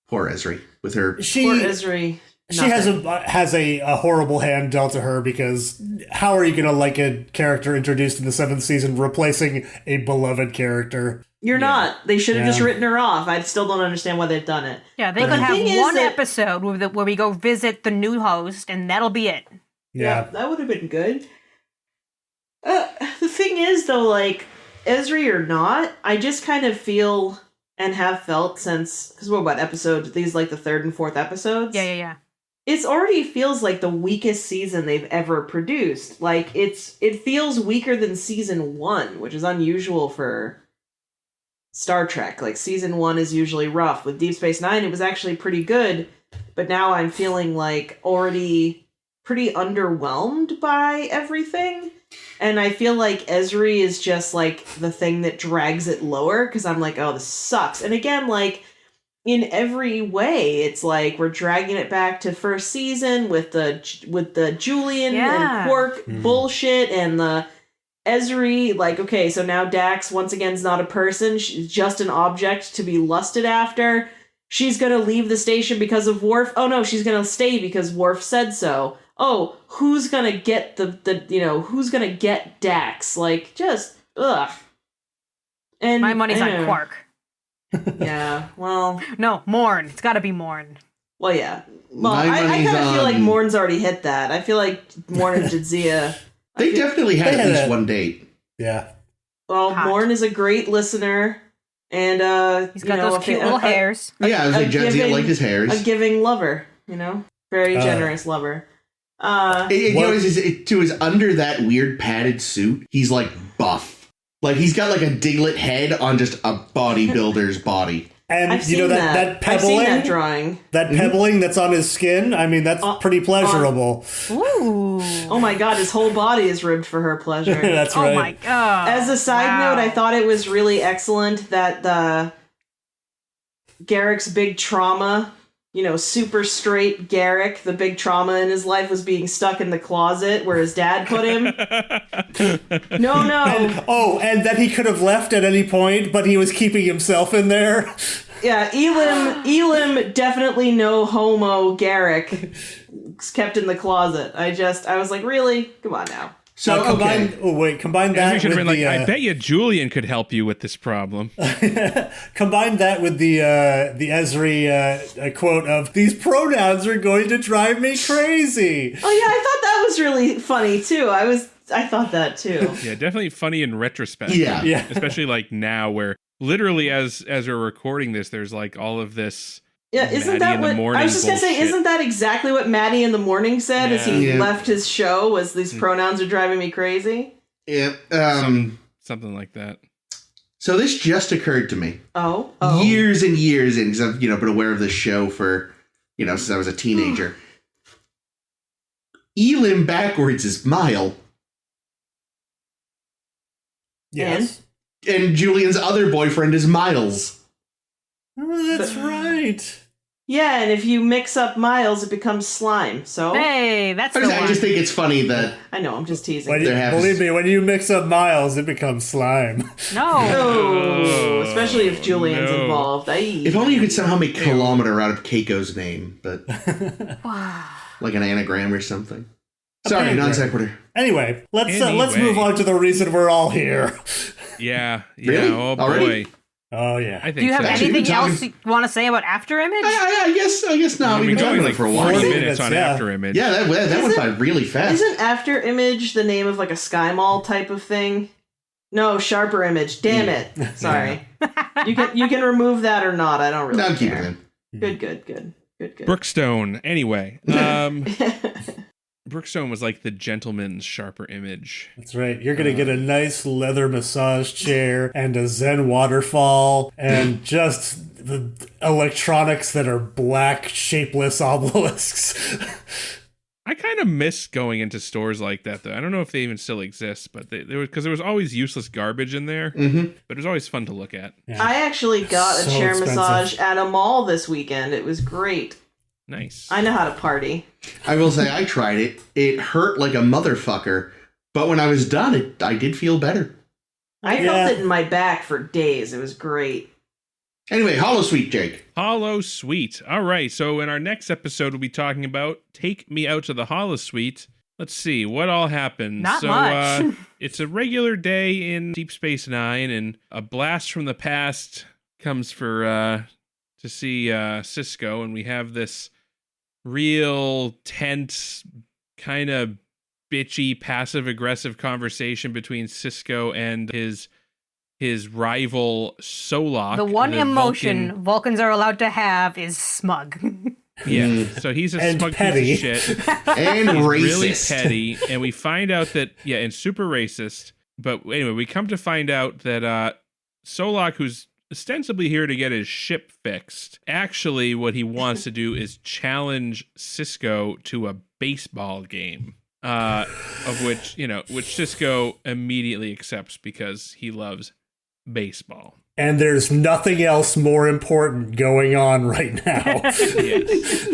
C: poor Ezri. With her...
B: Poor
D: She
B: Ezri.
D: has a horrible hand dealt to her, because how are you going to like a character introduced in the 7th season replacing a beloved character?
B: You're not. They should have
D: Yeah.
B: just written her off. I still don't understand why they've done it.
E: Yeah, they
B: But
E: could
B: the
E: have
B: thing is
E: one
B: that-
E: episode where we go visit the new host, and that'll be it.
D: Yeah.
B: That would have been good. The thing is, though, like, Ezri or not, I just kind of feel and have felt since, because what episode? These like the 3rd and 4th episodes?
E: Yeah.
B: It's already feels like the weakest season they've ever produced. Like, it feels weaker than season 1, which is unusual for Star Trek. Like, season 1 is usually rough. With Deep Space Nine, it was actually pretty good, but now I'm feeling like already pretty underwhelmed by everything. And I feel like Ezri is just like the thing that drags it lower, because I'm like, oh, this sucks. And again, like, in every way, it's like we're dragging it back to first season with the Julian and Quark bullshit, and the Ezri, like, okay, so now Dax once again is not a person, she's just an object to be lusted after. She's gonna leave the station because of Worf. Oh no, she's gonna stay because Worf said so. Oh, who's gonna get who's gonna get Dax? Like, just ugh. And
E: My money's on Quark.
B: Yeah, well,
E: No, Morn. It's got to be Morn.
B: well, yeah. Well,
C: My
B: I kind
C: money's
B: of feel like
C: on-
B: Morn's already hit that. I feel like Morn and Jadzia.
C: They definitely had
D: They
C: at
D: had
C: least
D: a-
C: one date.
D: Yeah.
B: Well,
E: Hot.
B: Morn is a great listener, and
E: He's got those cute little hairs.
C: Yeah, I was like, Jadzia
B: giving-
C: liked his hairs.
B: a giving lover. Very generous lover.
C: To his under that weird padded suit, he's like buff. Like, he's got like a Diglett head on just a bodybuilder's body.
D: And
B: I've
D: you know
B: seen
D: that
B: I've seen that
D: pebbling,
B: drawing.
D: that pebbling that's on his skin, I mean, that's pretty pleasurable.
E: Ooh.
B: Oh my god, his whole body is ribbed for her pleasure.
D: That's
E: Oh
D: right.
E: my god.
B: As a side
E: Wow.
B: note, I thought it was really excellent that the Garak's big trauma, super straight Garak, the big trauma in his life was being stuck in the closet where his dad put him. No.
D: And that he could have left at any point, but he was keeping himself in there.
B: Yeah, Elim definitely no homo Garak kept in the closet. I was like, really? Come on now.
C: So,
D: Now, combine
A: Ezri
D: that
A: should
D: with
A: have been like,
D: the
A: I bet you Julian could help you with this problem.
D: combine that with the Ezri quote of "These pronouns are going to drive me crazy."
B: Oh yeah, I thought that was really funny too. I thought that too.
A: Yeah, definitely funny in retrospect.
C: Yeah.
D: Yeah.
A: Especially like now, where literally as we're recording this, there's like all of this.
B: Yeah, isn't
A: Maddie
B: that
A: in the
B: what
A: morning
B: I was just gonna say?
A: bullshit.
B: Isn't that exactly what Maddie in the morning said as he
C: Yeah.
B: left his show? Was these pronouns are driving me crazy?
C: Yeah.
A: Something like that.
C: So this just occurred to me.
B: Oh,
C: Years and years in, because I've been aware of this show for since I was a teenager. Elim backwards is Mile,
D: Yes.
C: and Julian's other boyfriend is Miles.
D: Oh, that's right.
B: yeah, and if you mix up Miles, it becomes slime. So
E: Hey, that's the
C: I
E: one.
C: just think it's funny that
B: I know I'm just teasing.
D: When
C: There has-
D: believe me, when you mix up Miles, it becomes slime.
E: No.
B: Oh, especially if Julian's
A: no.
B: involved.
C: if only you could somehow make Kilometer out of Keiko's name, but like an anagram or something. Sorry,
D: Anagram.
C: non sequitur.
D: Anyway, let's
A: Anyway.
D: move on to the reason we're all here.
A: Yeah.
C: Really?
A: Oh
C: Already?
A: boy.
D: Oh yeah.
A: I think
E: Do you have
A: so.
C: Actually,
E: anything
C: we've been
E: else
C: talking-
E: you want to say about Afterimage?
C: I guess not.
A: We've
C: We've
A: been
C: been talking
A: going
C: about
A: like
C: it for a
A: 40
C: while.
A: minutes on
D: Yeah.
A: Afterimage.
C: Yeah, that went by really fast.
B: Isn't Afterimage the name of like a Sky Mall type of thing? No, Sharper Image. Damn it. Sorry. You can remove that or not. I don't really
C: No,
B: care.
C: keep it in.
B: Good.
A: Brookstone. Anyway, Brookstone was like the gentleman's Sharper Image.
D: That's right. You're gonna get a nice leather massage chair and a Zen waterfall and just the electronics that are black, shapeless obelisks.
A: I kind of miss going into stores like that, though. I don't know if they even still exist, but there was always useless garbage in there.
C: Mm-hmm.
A: But it was always fun to look at.
D: Yeah.
B: I actually got a
D: So
B: chair
D: expensive.
B: massage at a mall this weekend. It was great.
A: Nice.
B: I know how to party.
C: I will say I tried it. It hurt like a motherfucker, but when I was done, I did feel better.
B: I
D: Yeah.
B: felt it in my back for days. It was great.
C: Anyway, Holosuite, Jake.
A: Holosuite. All right. So in our next episode, we'll be talking about Take Me Out to the Holosuite. Let's see what all happens.
E: Not
A: so,
E: much.
A: It's a regular day in Deep Space Nine, and a blast from the past comes for to see Sisko, and we have this real tense, kind of bitchy, passive-aggressive conversation between Sisko and his rival Solak.
E: The one emotion
A: Vulcan.
E: Vulcans are allowed to have is smug.
A: Yeah, so he's a
D: And
A: smug
D: petty.
A: piece of shit.
C: And
A: He's
C: racist.
A: really petty, and we find out that and super racist. But anyway, we come to find out that Solak, who's ostensibly here to get his ship fixed, actually what he wants to do is challenge Sisko to a baseball game. Of which Sisko immediately accepts because he loves baseball.
D: And there's nothing else more important going on right now.
A: Yes.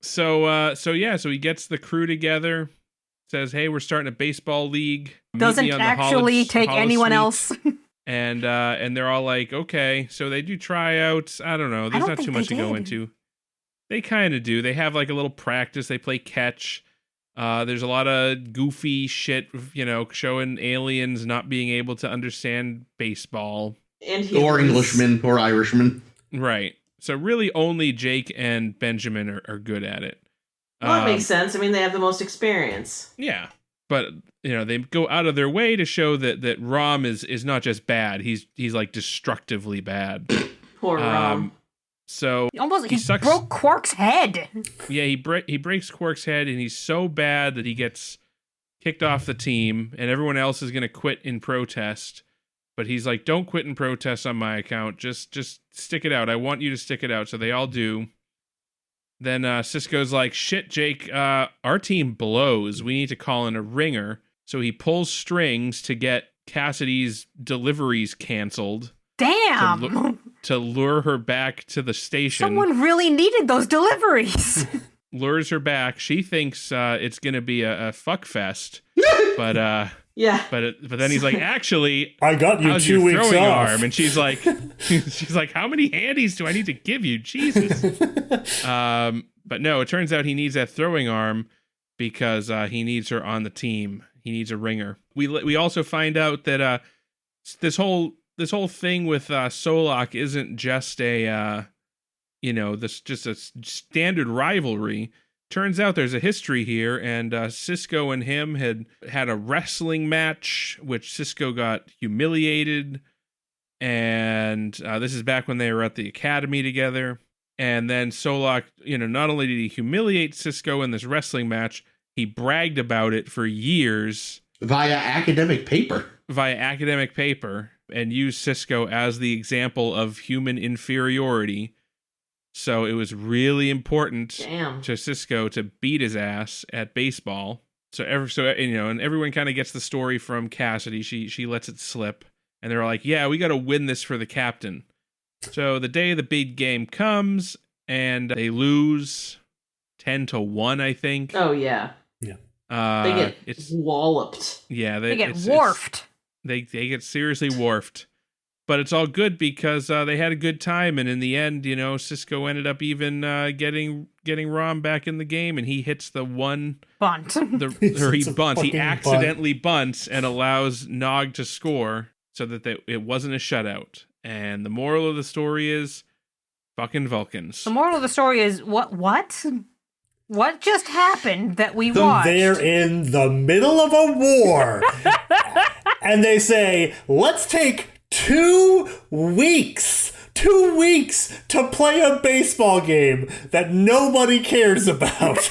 A: So he gets the crew together, says, "Hey, we're starting a baseball league." Meet
E: Doesn't
A: me on the
E: actually take anyone
A: Holosuite."
E: else.
A: And they're all like, "Okay." So they do tryouts. I don't know. There's
E: don't
A: not too
E: think
A: much
E: they
A: to go
E: did.
A: into. They kind of do. They have like a little practice. They play catch. There's a lot of goofy shit, showing aliens not being able to understand baseball.
B: And
C: Or
B: humans.
C: Englishmen or Irishmen.
A: Right. So really only Jake and Benjamin are good at it.
B: Well, that makes sense. I mean, they have the most experience.
A: Yeah. But, they go out of their way to show that Rom is not just bad. He's like destructively bad.
B: Poor Rom.
A: So
E: He
A: sucks.
E: broke Quark's head.
A: Yeah, he breaks Quark's head, and he's so bad that he gets kicked off the team, and everyone else is going to quit in protest. But he's like, "Don't quit in protest on my account. Just stick it out. I want you to stick it out." So they all do. Then Sisko's like, "Shit, Jake, our team blows. We need to call in a ringer." So he pulls strings to get Cassidy's deliveries canceled
E: Damn.
A: to lure her back to the station.
E: Someone really needed those deliveries.
A: Lures her back. She thinks it's going to be a fuck fest. But
B: Yeah.
A: but then he's like, "Actually,
D: I got you
A: how's
D: 2
A: your
D: weeks
A: throwing
D: off.
A: arm?" And she's like, "How many handies do I need to give you? Jesus." But no, it turns out he needs that throwing arm because he needs her on the team. He needs a ringer. We also find out that this whole thing with Solak isn't just a just a standard rivalry. Turns out there's a history here, and Sisko and him had a wrestling match, which Sisko got humiliated. And this is back when they were at the academy together. And then Solak, not only did he humiliate Sisko in this wrestling match, he bragged about it for years
C: Via academic paper.
A: and used Sisko as the example of human inferiority. So it was really important
B: Damn.
A: to Sisko to beat his ass at baseball. And everyone kind of gets the story from Cassidy. She lets it slip, and they're like, "Yeah, we got to win this for the captain." So the day the big game comes, and they lose 10-1, I think.
B: Oh, yeah. They get
A: it's
B: walloped.
A: yeah,
E: They get
A: it's-
E: wharfed.
A: They get seriously wharfed. But it's all good because they had a good time, and in the end, Sisko ended up even getting Rom back in the game, and he hits the one
E: Bunt.
A: or he
D: It's a
A: bunts. He
D: fucking
A: accidentally bunts and allows Nog to score. so that it wasn't a shutout. And the moral of the story is fucking Vulcans.
E: The moral of the story is what? What just happened that we watched?
D: They're in the middle of a war. And they say, let's take 2 weeks. 2 weeks to play a baseball game that nobody cares about.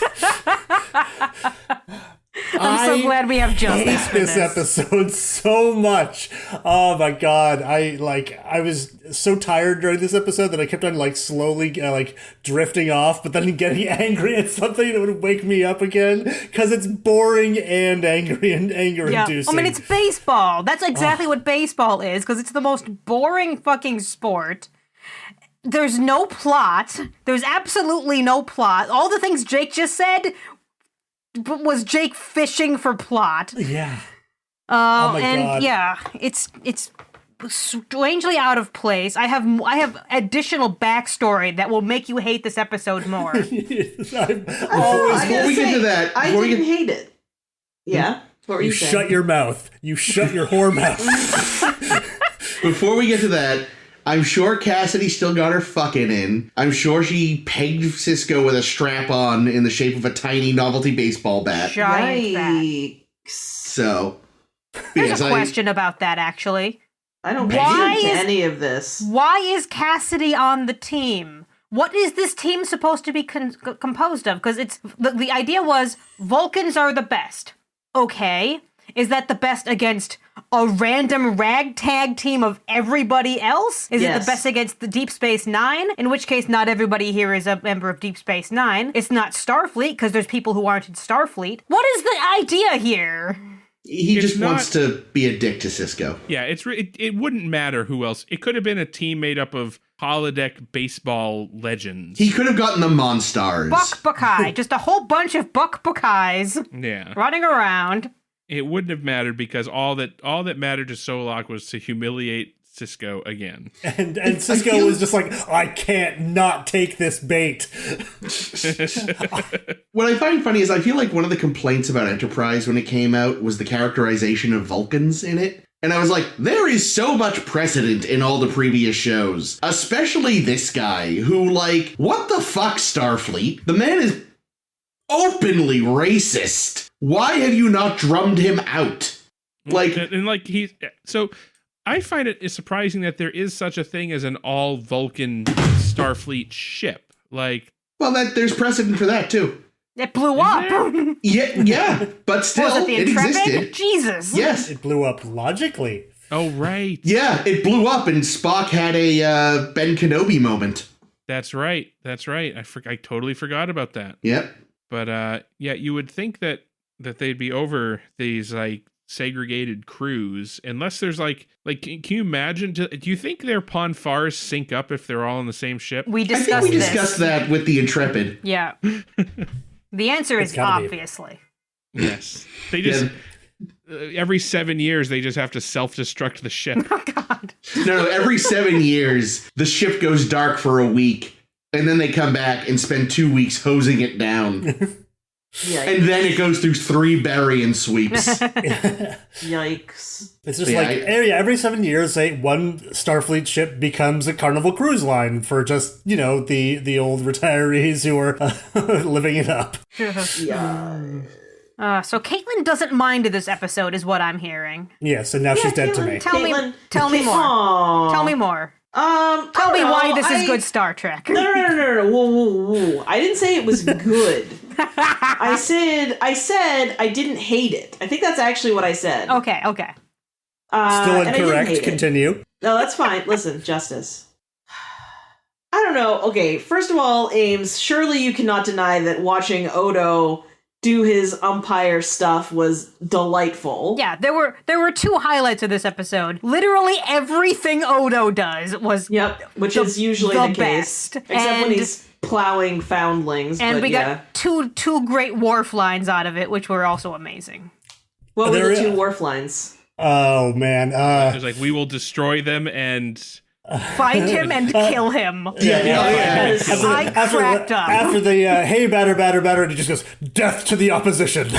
E: I'm so glad we have justice for
D: this episode so much. Oh my god, I was so tired during this episode that I kept on slowly drifting off, but then getting angry at something that would wake me up again because it's boring and angry and anger-inducing.
E: I mean, it's baseball. That's exactly what baseball is, because it's the most boring fucking sport. There's no plot. There's absolutely no plot. All the things Jake just said was Jake fishing for plot.
D: Yeah. Oh my god.
E: Yeah, it's strangely out of place. I have additional backstory that will make you hate this episode more.
C: Before we get to that,
B: I didn't hate it. Yeah. What were you saying?
D: Shut your mouth. You shut your whore mouth.
C: Before we get to that, I'm sure Cassidy still got her fucking in. I'm sure she pegged Sisko with a strap on in the shape of a tiny novelty baseball bat.
E: Yikes.
C: So,
E: there's a question about that, actually.
B: I don't pay attention to any of this.
E: Why is Cassidy on the team? What is this team supposed to be composed of? Because it's the idea was Vulcans are the best. Okay. Is that the best against a random ragtag team of everybody else? Is it the best against the Deep Space Nine? In which case, not everybody here is a member of Deep Space Nine. It's not Starfleet, because there's people who aren't in Starfleet. What is the idea here?
C: He just wants to be a dick to Sisko.
A: Yeah, it wouldn't matter who else. It could have been a team made up of holodeck baseball legends.
C: He could have gotten the Monstars.
E: Buckeye. Just a whole bunch of Buckeyes.
A: Yeah.
E: Running around.
A: It wouldn't have mattered because all that mattered to Solok was to humiliate Sisko again.
D: And Sisko was just like, I can't not take this bait.
C: What I find funny is I feel like one of the complaints about Enterprise when it came out was the characterization of Vulcans in it. And I was like, there is so much precedent in all the previous shows. Especially this guy who, what the fuck, Starfleet? The man is openly racist. Why have you not drummed him out?
A: So I find it surprising that there is such a thing as an all Vulcan Starfleet ship.
C: There's precedent for that too.
E: It blew up.
C: Yeah, but still,
E: was it
C: Intrepid?
E: Existed. Jesus.
C: Yes,
D: it blew up logically.
A: Oh right.
C: Yeah, it blew up, and Spock had a Ben Kenobi moment.
A: That's right. I totally forgot about that.
C: Yep.
A: But you would think that they'd be over these segregated crews, unless there's can you imagine? Do you think their Ponfars sync up if they're all on the same ship?
E: We discussed
C: I think we discussed that with the Intrepid.
E: Yeah. The answer is obviously.
A: Yes. They just every 7 years they just have to self-destruct the ship.
E: Oh God.
C: No, every 7 years the ship goes dark for a week, and then they come back and spend 2 weeks hosing it down. Yikes. And then it goes through 3 bury-in sweeps.
B: Yikes.
D: It's just every 7 years, one Starfleet ship becomes a Carnival Cruise Line for just, the old retirees who are living it up.
B: Yeah.
E: So Caitlin doesn't mind this episode, is what I'm hearing.
D: Yes, and now she's dead to me.
E: Tell me more. Tell me more. Tell me why this is good Star Trek.
B: No. Whoa. I didn't say it was good. I said I didn't hate it. I think that's actually what I said.
E: Okay.
D: Still incorrect. Continue.
B: No, that's fine. Listen, Justice. I don't know. Okay, first of all, Ames, surely you cannot deny that watching Odo do his umpire stuff was delightful.
E: Yeah, there were 2 highlights of this episode. Literally everything Odo does was
B: which is usually the case,
E: best.
B: Except when he's plowing foundlings.
E: And we got two great wharf lines out of it, which were also amazing.
B: What were the 2 wharf lines?
D: Oh man,
A: it was we will destroy them and
E: find him and kill him. I cracked up.
D: After the, hey, batter, and he just goes, death to the opposition.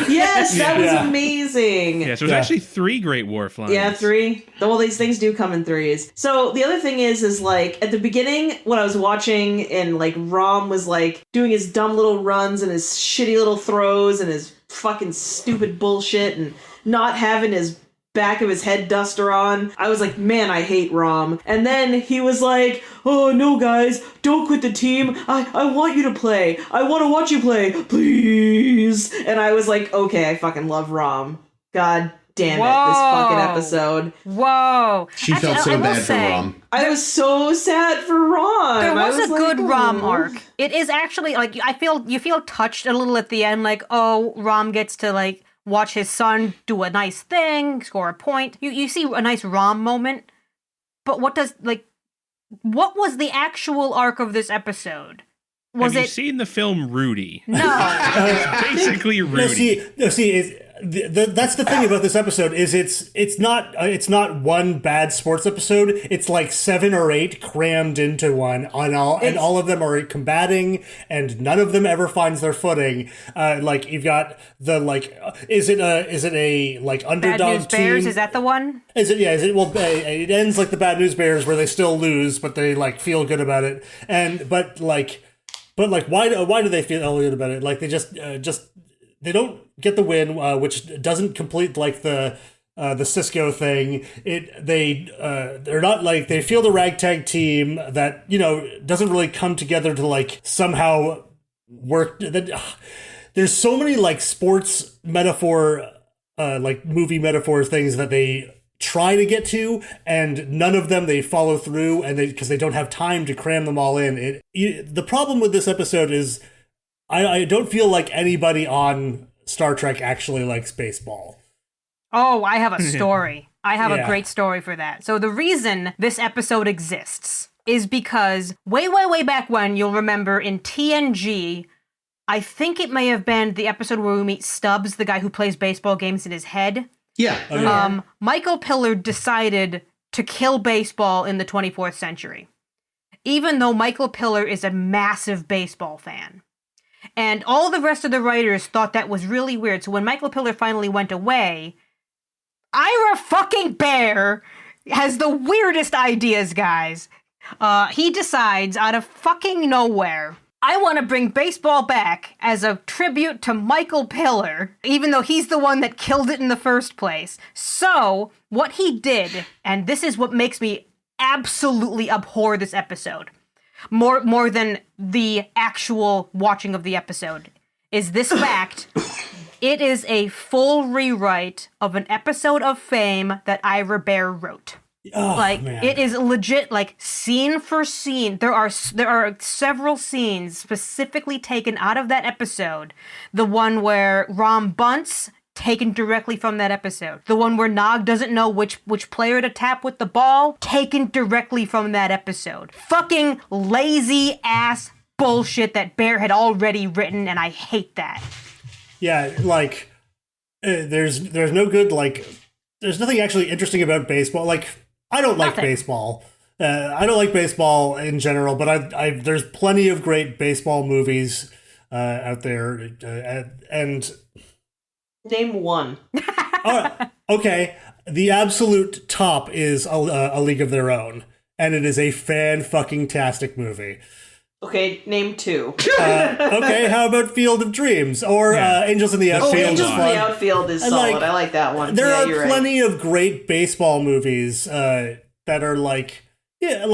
B: Yes, that was amazing.
A: Yeah, so there's actually 3 Great Wharf lines.
B: Yeah, 3. Well, these things do come in 3s. So the other thing is like, at the beginning, when I was watching, and like, Rom was like, doing his dumb little runs and his shitty little throws and his fucking stupid bullshit and not having his back of his head duster on. I was like, man, I hate Rom. And then he was like, oh, no, guys, don't quit the team. I want you to play. I want to watch you play, please. And I was like, okay, I fucking love Rom. God damn it, this fucking episode.
E: Whoa.
C: She felt so bad for Rom.
B: I was so sad for Rom.
E: There was a good
B: like,
E: Rom arc. It is actually, like, you feel touched a little at the end, like, oh, Rom gets to, like, watch his son do a nice thing, score a point. You see a nice Rom moment. But what was the actual arc of this episode?
A: Have you seen the film Rudy?
E: No.
A: It's basically Rudy.
D: That's the thing about this episode is it's not one bad sports episode. It's like 7 or 8 crammed into one, and all of them are combating, and none of them ever finds their footing. Like you've got the is it a like underdog
E: Bad News
D: team?
E: Bears, is that the one?
D: Is it? Yeah. Is it? Well, it ends like the Bad News Bears, where they still lose, but they like feel good about it. But why do they feel good about it? Like they just they don't get the win, which doesn't complete like the Sisko thing. They're not like, they feel the ragtag team that, you know, doesn't really come together to like somehow work. There's so many like sports metaphor, like movie metaphor things that they try to get to, and none of them they follow through, and because they don't have time to cram them all in. The problem with this episode is I don't feel like anybody on Star Trek actually likes baseball.
E: Oh, I have a story. I have a great story for that. So the reason this episode exists is because way back when, you'll remember in TNG, I think it may have been the episode where we meet Stubbs, the guy who plays baseball games in his head.
C: Yeah.
E: Michael Pillard decided to kill baseball in the 24th century, even though Michael Pillard is a massive baseball fan. And all the rest of the writers thought that was really weird. So when Michael Pillard finally went away, Ira fucking Bear has the weirdest ideas, guys. He decides out of fucking nowhere, I want to bring baseball back as a tribute to Michael Pillard, even though he's the one that killed it in the first place. So what he did, and this is what makes me absolutely abhor this episode, more than the actual watching of the episode, is this fact. It is a full rewrite of an episode of Fame that Ira Bear wrote.
D: Oh,
E: like,
D: man.
E: It is legit, like, scene for scene. There are several scenes specifically taken out of that episode. The one where Rom bunts, taken directly from that episode. The one where Nog doesn't know which player to tap with the ball, taken directly from that episode. Fucking lazy ass bullshit that Bear had already written, and I hate that.
D: Yeah, like, there's no good, like, there's nothing actually interesting about baseball. Like, I don't like baseball. I don't like baseball in general, but there's plenty of great baseball movies out there, and
B: name one.
D: All right, okay, the absolute top is a League of Their Own, and it is a fan-fucking-tastic movie.
B: Okay, name 2.
D: Okay, how about Field of Dreams or Angels in the Outfield?
B: Angels in the Outfield is solid. I like that one.
D: There are plenty of great baseball movies that are like, it's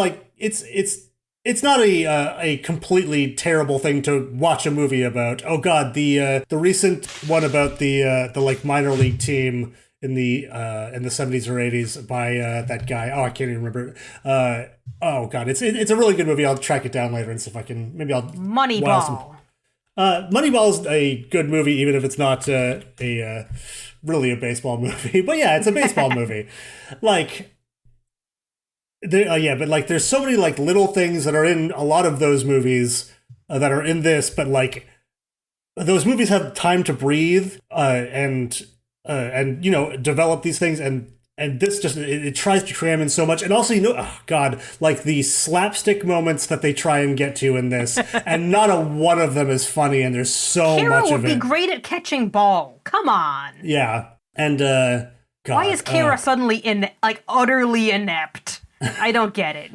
D: not a completely terrible thing to watch a movie about. Oh God, the recent one about the like minor league team in the 70s or 80s by that guy. Oh, I can't even remember. Oh God, it's a really good movie. I'll track it down later and see if I can. Maybe I'll
E: Moneyball.
D: Moneyball is a good movie, even if it's not really a baseball movie. But yeah, it's a baseball movie. Like, but like, there's so many like little things that are in a lot of those movies that are in this, but like, those movies have time to breathe and you know, develop these things, and And this just, it tries to cram in so much. And also, oh God, like the slapstick moments that they try and get to in this, and not a one of them is funny, and there's so
E: Kira
D: much of it.
E: would be great at catching ball. Come on.
D: Yeah. And, God.
E: Why is Kira suddenly utterly inept? I don't get it.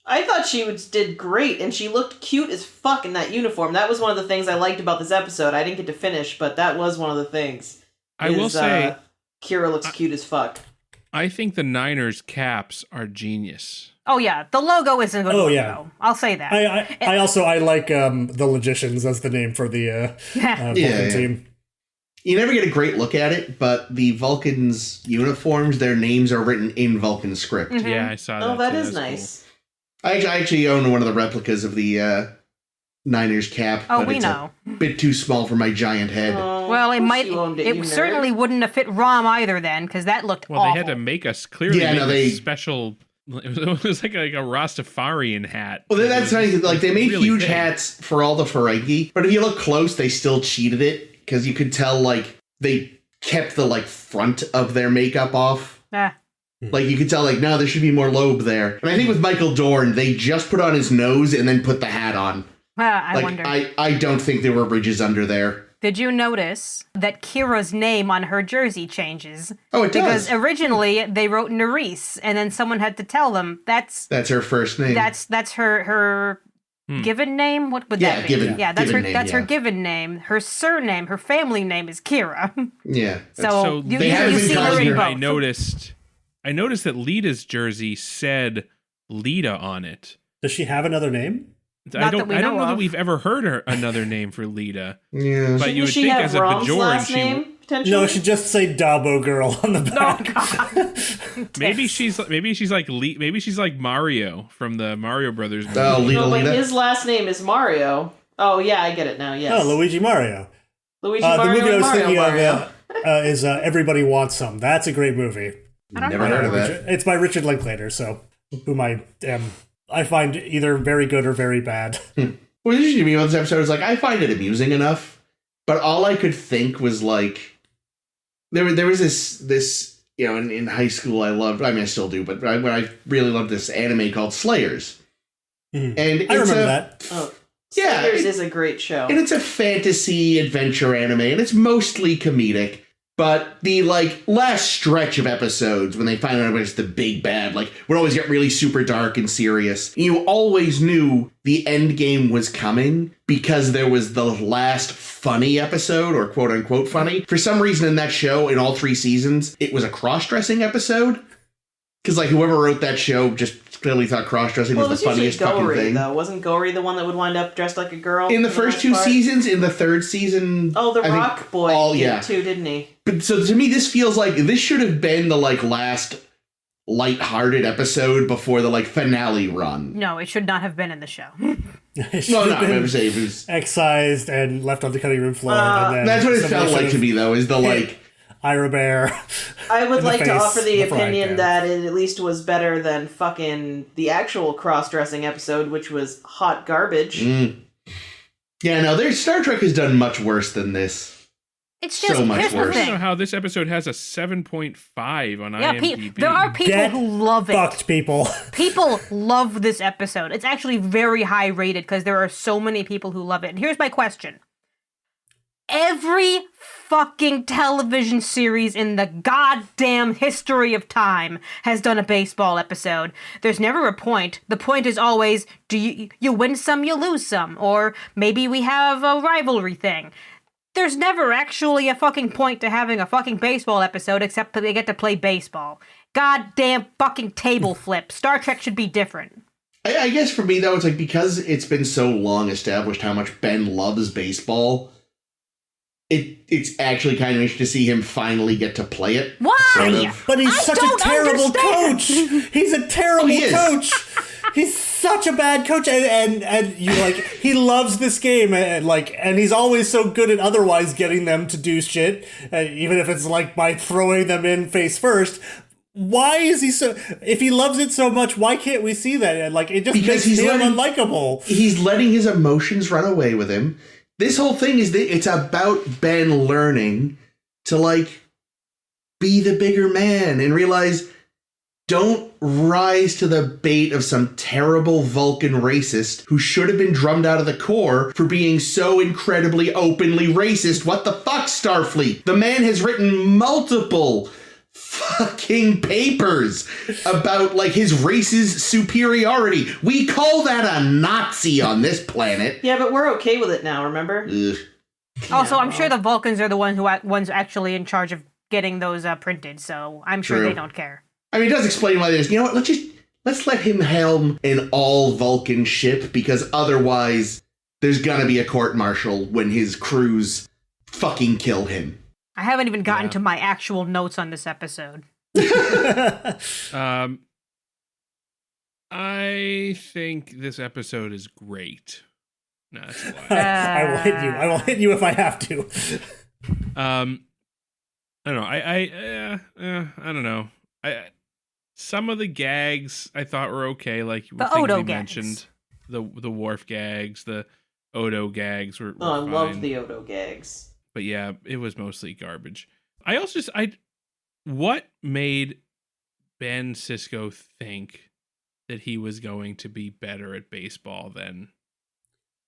B: I thought she did great, and she looked cute as fuck in that uniform. That was one of the things I liked about this episode. I didn't get to finish, but that was one of the things.
A: I will say,
B: Kira looks cute as fuck.
A: I think the Niners caps are genius.
E: Oh yeah, the logo isn't good.
D: Yeah.
E: I'll say that.
D: I like the Logicians as the name for the Vulcan team.
C: You never get a great look at it, but the Vulcans' uniforms, their names are written in Vulcan script.
E: Mm-hmm.
A: Yeah, I saw that.
B: Oh, that
A: too.
B: is
A: That's
B: nice.
A: Cool.
C: I actually own one of the replicas of the Niners cap.
E: Oh,
C: but
E: we
C: it's
E: know.
C: a bit too small for my giant head.
B: Oh,
E: Well,
B: of course you owned
E: it
B: you
E: certainly
B: nerd.
E: wouldn't have fit Rom either then, because that looked
A: Well,
E: awful.
A: they had to make us clearly
C: Yeah,
A: make
C: no,
A: a
C: they-
A: special. It was like a Rastafarian hat.
C: Well, that's nice. Like, they made
A: really
C: huge
A: big.
C: hats for all the Ferengi, but if you look close, they still cheated it, because you could tell, like, they kept the, like, front of their makeup off. Like, you could tell, like, no, there should be more lobe there. And I think with Michael Dorn, they just put on his nose and then put the hat on.
E: I wonder.
C: I don't think there were bridges under there.
E: Did you notice that Kira's name on her jersey changes?
C: Oh, it
E: Because
C: does.
E: originally they wrote Nerys, and then someone had to tell them that's
C: That's her first name.
E: that's her given name. What would that be?
C: given.
E: Yeah, that's
C: Given
E: her
C: name,
E: that's her
C: yeah.
E: given name. Her surname, her family name is Kira.
C: Yeah.
E: So you
C: they haven't been
E: see her
C: calling
E: in
C: her-
E: both.
A: I noticed that Lita's jersey said Lita on it.
D: Does she have another name?
E: Not that we
A: I don't
E: know
A: know that
E: of.
A: we've ever heard another name for Lita.
C: Yeah.
A: But you would
B: Didn't she
A: think
B: have
A: as a
B: Rom's
A: Bajoran,
B: last
A: she
B: name, potentially?
D: No, she just say Dabo Girl on the
E: Oh
D: back.
E: God.
A: maybe she's like Mario from the Mario Brothers movie.
C: Oh, Lita,
B: No, but
C: Lita.
B: his last name is Mario. Oh, yeah, I get it now, yes.
D: Oh, Luigi Mario.
B: Luigi
D: The
B: Mario
D: movie I
B: and
D: was thinking
B: Mario.
D: of is Everybody Wants Some. That's a great movie.
E: I don't
C: Never
E: know.
C: heard of that.
D: It's by Richard Linklater, so whom I find either very good or very bad.
C: What was interesting to me about this episode is, like, I find it amusing enough, but all I could think was, like, there was this in high school I loved, I mean, I still do, but I really loved this anime called Slayers. And
D: I remember that.
B: Oh,
C: Yeah,
B: Slayers is a great show.
C: And it's a fantasy adventure anime, and it's mostly comedic. But the, like, last stretch of episodes, when they find out it's the big bad, like, would always get really super dark and serious. You always knew the end game was coming because there was the last funny episode, or quote-unquote funny. For some reason in that show, in all 3 seasons, it was a cross-dressing episode. Because, like, whoever wrote that show just clearly thought cross-dressing
B: Well, it
C: was
B: was
C: the
B: usually
C: funniest fucking
B: Gory,
C: thing.
B: though. Wasn't Gory the one that would wind up dressed like a girl?
C: In the
B: for
C: first
B: most
C: 2
B: part?
C: seasons, in the 3rd season...
B: Oh, the
C: I think
B: Rock Boy did too, didn't he?
C: But so to me, this feels like this should have been the, like, last lighthearted episode before the, like, finale run.
E: No, it should not have been in the show.
D: It should
C: No,
D: have
C: I'm
D: been
C: saying it was...
D: excised and left on the cutting room floor. And then
C: That's what it
D: somebody
C: felt
D: should
C: like
D: have
C: to me, though, is the,
D: hit
C: like...
D: Ira Bear.
B: I would
D: in the
B: like to
D: face,
B: offer the
D: frying
B: opinion
D: pan.
B: that it at least was better than fucking the actual cross-dressing episode, which was hot garbage.
C: Yeah, no, Star Trek has done much worse than this.
E: It's just
C: So much
E: here's the
C: worse.
A: I don't know
E: thing.
A: how this episode has a 7.5 on
E: Yeah,
A: IMDb.
E: there are people
D: Get
E: who love it.
D: Fucked, people.
E: People love this episode. It's actually very high rated because there are so many people who love it. And here's my question. Every fucking television series in the goddamn history of time has done a baseball episode. There's never a point. The point is always, do you win some, you lose some. Or maybe we have a rivalry thing. There's never actually a fucking point to having a fucking baseball episode except that they get to play baseball. Goddamn fucking table flip. Star Trek should be different.
C: I guess for me, though, it's like, because it's been so long established how much Ben loves baseball, it's actually kind of interesting to see him finally get to play it.
E: Why?
C: Sort of.
D: But he's
E: I
D: such a
E: don't
D: terrible
E: understand.
D: coach. He's a terrible
C: he is.
D: coach. He's such a bad coach, and you like he loves this game, and he's always so good at otherwise getting them to do shit, even if it's like by throwing them in face first. Why is he so? If he loves it so much, why can't we see that? And like it just
C: Because
D: makes him
C: letting-
D: unlikable.
C: He's letting his emotions run away with him. This whole thing is that it's about Ben learning to, like, be the bigger man and realize Don't rise to the bait of some terrible Vulcan racist who should have been drummed out of the Corps for being so incredibly openly racist. What the fuck, Starfleet? The man has written multiple fucking papers about, like, his race's superiority. We call that a Nazi on this planet.
B: Yeah, but we're okay with it now, remember?
C: Ugh.
E: Also, I'm sure the Vulcans are the ones actually in charge of getting those printed, so I'm sure
C: True.
E: they don't care.
C: I mean, it does explain why there's, you know what, let's let him helm an all-Vulcan ship, because otherwise there's gonna be a court-martial when his crews fucking kill him.
E: I haven't even gotten to my actual notes on this episode.
A: I think this episode is great. No, that's a lie.
D: I will hit you. I will hit you if I have to.
A: I don't know. I don't know. Some of the gags I thought were okay, like
E: The
A: things
E: Odo
A: we
E: gags.
A: mentioned. The Worf gags, the Odo gags were
B: Oh, I
A: fine.
B: love the Odo gags.
A: But yeah, it was mostly garbage. I also what made Ben Sisko think that he was going to be better at baseball than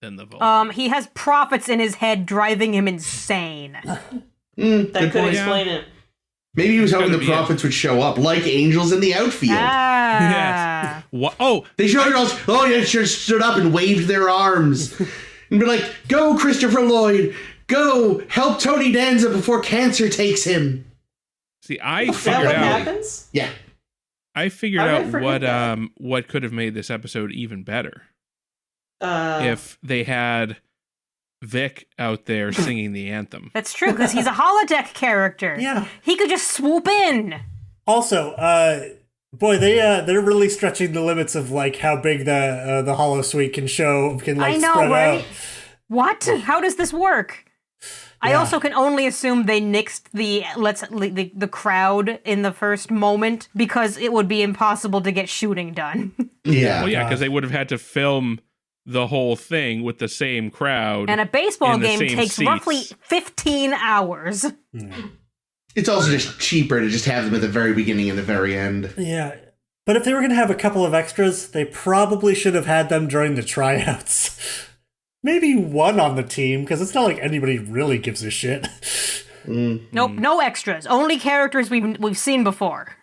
A: the Vulcan?
E: He has prophets in his head driving him insane.
B: That
C: Good
B: could
C: point.
B: explain it.
C: Maybe he was hoping
A: gotta
C: the
A: be
C: prophets would show up, like angels in the outfield.
E: Ah.
A: Yes. What? Oh,
C: They showed yeah, sure stood up and waved their arms. And be like, go, Christopher Lloyd! Go! Help Tony Danza before cancer takes him!
A: see, I
B: Is that
A: figured
B: what
A: out.
B: happens?
C: Yeah.
A: I figured
B: How did I
A: out
B: forget
A: what could have made this episode even better
B: Uh,
A: if they had Vic out there singing the anthem.
E: That's true, because he's a holodeck character.
D: Yeah.
E: He could just swoop in.
D: Also, boy, they're really stretching the limits of like how big the Holosuite can
E: I know,
D: spread
E: right?
D: out.
E: What? How does this work? I
D: Yeah.
E: also can only assume they nixed the crowd in the first moment because it would be impossible to get shooting done.
C: Yeah.
A: Well, yeah, because they would have had to film the whole thing with the same crowd.
E: And a baseball
A: in the
E: game
A: same
E: takes
A: seats.
E: roughly 15 hours.
C: It's also just cheaper to just have them at the very beginning and the very end.
D: Yeah. But if they were going to have a couple of extras, they probably should have had them during the tryouts. Maybe one on the team, because it's not like anybody really gives a shit.
E: Nope, no extras. Only characters we've seen before.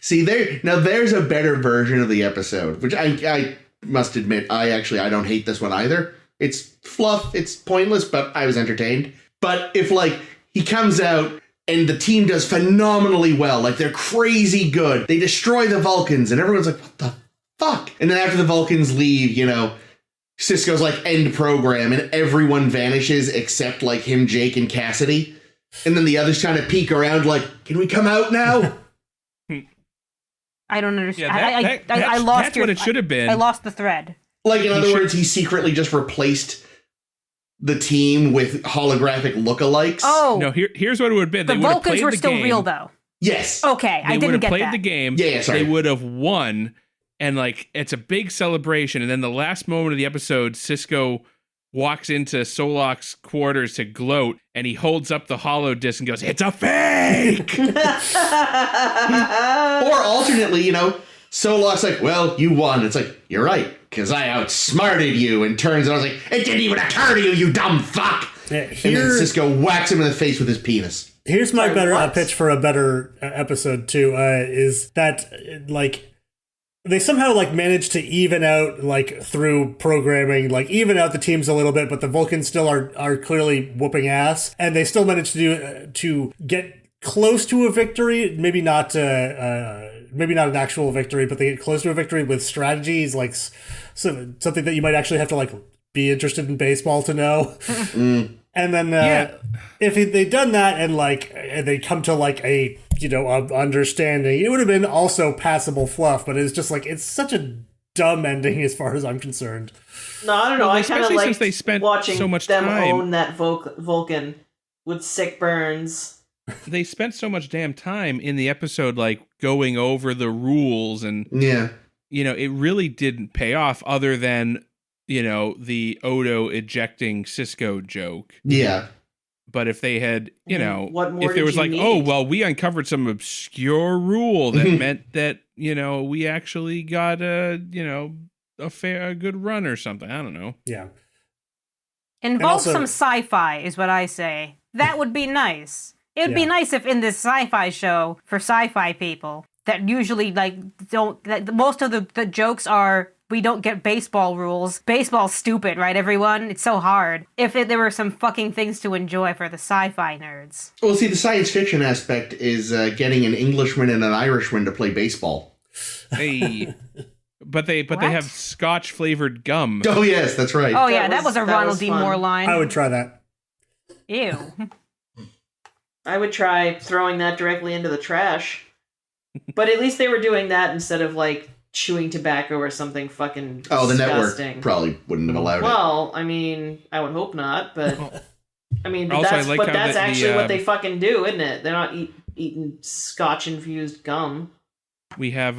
C: See, there's a better version of the episode, which I must admit, I don't hate this one either. It's fluff, it's pointless, but I was entertained. But if, like, he comes out and the team does phenomenally well, like, they're crazy good, they destroy the Vulcans, and everyone's like, what the fuck? And then after the Vulcans leave, you know, Sisko's like, end program, and everyone vanishes except, like, him, Jake, and Cassidy. And then the others kind of peek around like, can we come out now?
E: I don't understand.
A: Yeah,
E: I lost
A: that's what it should have been.
E: I lost the thread.
C: Like, in other words, he secretly just replaced the team with holographic lookalikes.
E: Oh,
A: No, here's what it would have been.
E: the
A: They would have
E: Vulcans
A: played
E: were
A: the
E: still
A: game.
E: real, though.
C: Yes.
E: Okay, I
A: They would
E: didn't
A: have
E: get
A: played
E: that.
A: the game.
C: Yeah, sorry.
A: They would have won, and like it's a big celebration. And then the last moment of the episode, Sisko walks into Solok's quarters to gloat, and he holds up the holo disc and goes, "It's a fake."
C: Or alternately, you know, Solok's like, well, you won. It's like, you're right, because I outsmarted you. And turns and I was like, it didn't even occur to you, you dumb fuck.
D: Yeah,
C: And then Sisko whacks him in the face with his penis.
D: Here's my
B: Sorry,
D: better
B: what?
D: pitch for a better episode too. Is that like they somehow like managed to even out like through programming, like even out the teams a little bit, but the Vulcans still are clearly whooping ass, and they still managed to do to get close to a victory. Maybe not an actual victory, but they get close to a victory with strategies, like something that you might actually have to like be interested in baseball to know. And then if they'd done that and like they come to like a understanding, it would have been also passable fluff. But it's just like it's such a dumb ending as far as I'm concerned.
B: No, I don't know.
A: Well,
B: I kind of
A: especially
B: like
A: since they spent
B: watching
A: so much
B: them
A: time.
B: own that Vulcan with sick burns.
A: They spent so much damn time in the episode, like going over the rules, and
C: Yeah.
A: it really didn't pay off, other than the Odo ejecting Sisko joke.
C: Yeah.
A: But if they had,
B: what more
A: if there
B: did
A: was
B: you
A: like,
B: need?
A: oh, well, we uncovered some obscure rule that meant that, we actually got a good run or something. I don't know.
D: Yeah.
E: Involve
D: also-
E: some sci-fi is what I say. That would be nice. It would be
D: Yeah.
E: nice if in this sci-fi show for sci-fi people that usually most of the jokes are we don't get baseball rules. Baseball's stupid, right, everyone? It's so hard. If there were some fucking things to enjoy for the sci-fi nerds.
C: Well, see, the science fiction aspect is getting an Englishman and an Irishman to play baseball.
A: Hey, but they
E: What?
A: have Scotch flavored gum.
C: Oh, yes, that's right.
E: Oh yeah, that was a
B: that
E: Ronald
B: was
E: D.
B: fun.
E: Moore line.
D: I would try that.
E: Ew.
B: I would try throwing that directly into the trash. But at least they were doing that instead of like chewing tobacco or something fucking
C: Oh, the
B: disgusting.
C: network probably wouldn't have allowed it.
B: Well, I mean, I would hope not, but I mean, but
A: Also, I
B: that's
A: like
B: but
A: how
B: that's
A: the-
B: actually
A: the,
B: what they fucking do, isn't it? They're not eating Scotch infused gum.
A: We have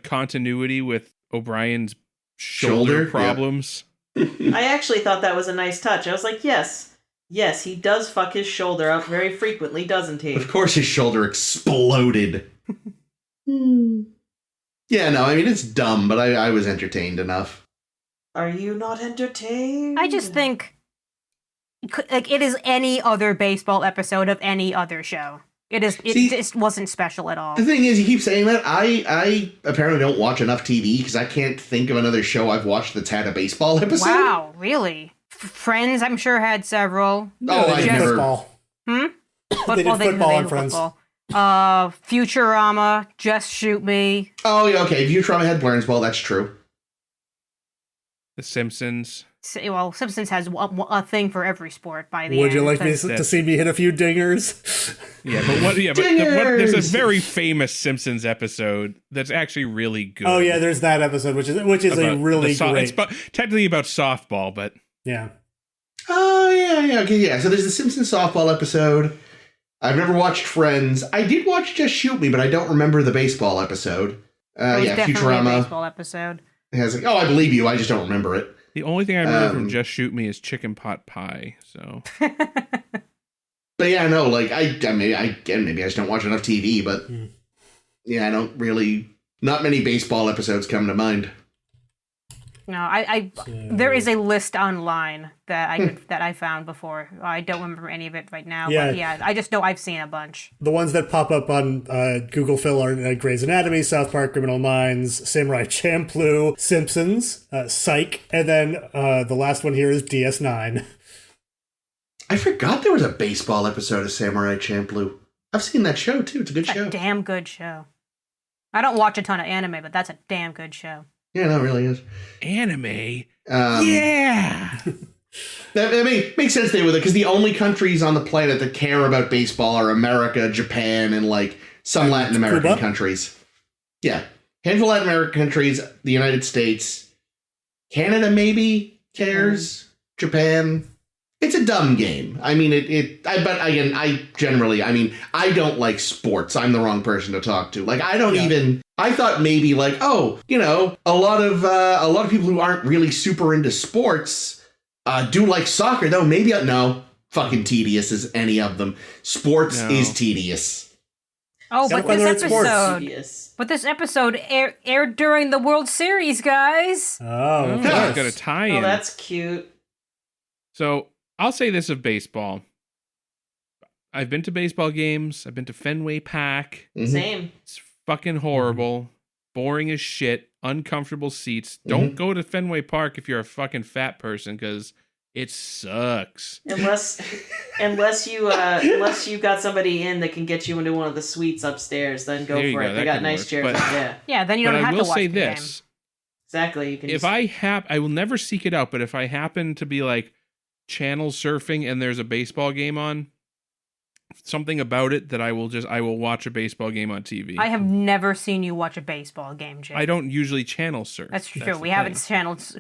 A: continuity with O'Brien's shoulder
C: Shoulder?
A: problems.
B: I actually thought that was a nice touch. I was like, yes, he does fuck his shoulder up very frequently, doesn't he?
C: Of course his shoulder exploded. Yeah, no, I mean, it's dumb, but I was entertained enough.
B: Are you not entertained?
E: I just think it is any other baseball episode of any other show. It
C: See-
E: just wasn't special at all.
C: The thing is, you keep saying that. I apparently don't watch enough TV because I can't think of another show I've watched that's had a baseball episode.
E: Wow, really? Friends, I'm sure, had several.
C: Oh, I
D: they did
C: never.
D: football.
E: Hmm?
D: They did football on Friends.
E: Futurama, Just Shoot Me.
C: Oh, yeah, okay. Futurama had Ball, that's true.
A: The Simpsons.
E: Well, Simpsons has a thing for every sport by the
D: Would
E: end.
D: you like me
E: but-
D: to see me hit a few dingers?
A: Yeah, but what? Yeah, but there's a
C: Dingers!
A: very famous Simpsons episode that's actually really good.
D: Oh yeah, there's that episode, which is a
A: About
D: really
A: the
D: great.
A: It's technically about softball, but
D: Yeah.
C: Oh, yeah, okay, yeah. So there's the Simpsons softball episode. I've never watched Friends. I did watch Just Shoot Me, but I don't remember the baseball episode.
E: It was
C: Yeah,
E: definitely a
C: Futurama
E: baseball episode.
C: has like, oh, I believe you. I just don't remember it.
A: the only thing I remember from
C: Um,
A: Just Shoot Me is chicken pot pie. So
C: But yeah, no, like maybe I just don't watch enough TV, but yeah, I don't really. Not many baseball episodes come to mind.
E: No, there is a list online that I found before. I don't remember any of it right now.
D: Yeah.
E: But yeah, I just know I've seen a bunch.
D: The ones that pop up on Google Phil are Grey's Anatomy, South Park, Criminal Minds, Samurai Champloo, Simpsons, Psych, and then the last one here is DS9.
C: I forgot there was a baseball episode of Samurai Champloo. I've seen that show too. It's a good
E: It's a
C: show.
E: damn good show. I don't watch a ton of anime, but that's a damn good show.
C: Yeah, no, it really is.
A: anime.
C: Um,
A: Yeah.
C: That makes sense there with it because the only countries on the planet that care about baseball are America, Japan, and like some Latin American
D: Cuba?
C: countries. Yeah, handful of Latin American countries, the United States, Canada maybe cares. Japan. It's a dumb game. I mean, but again, I don't like sports. I'm the wrong person to talk to. Like, I don't even. I thought maybe like, oh, a lot of people who aren't really super into sports do like soccer though. Maybe no, fucking tedious as any of them. Sports
A: No.
C: is tedious.
E: Oh,
D: Except
E: but
D: when
E: this
D: they're in sports.
E: episode,
B: Tedious.
E: aired during the World Series, guys.
D: Oh, of
A: It's
D: course.
A: got a tie-in.
B: Oh, that's cute.
A: So I'll say this of baseball. I've been to baseball games. I've been to Fenway Park.
C: Mhm.
B: Same.
A: It's fucking horrible. Boring as shit. Uncomfortable seats. Don't go to Fenway Park if you're a fucking fat person because it sucks.
B: Unless you got somebody in that can get you into one of the suites upstairs, then go
A: There you
B: for
A: go,
B: it.
A: that
B: They got
A: could
B: nice
A: work,
B: chairs.
A: but-
B: Yeah,
E: Yeah, then you
A: But
E: don't
A: I
E: have
A: will
E: to watch
A: say
E: the
A: this.
B: exactly. You can
A: If
B: just,
A: I will never seek it out, but if I happen to be like channel surfing and there's a baseball game on, something about it that I will watch a baseball game on TV.
E: I have never seen you watch a baseball game, Jake.
A: I don't usually channel surf.
E: That's true.
A: the
E: We haven't
A: thing.
E: channeled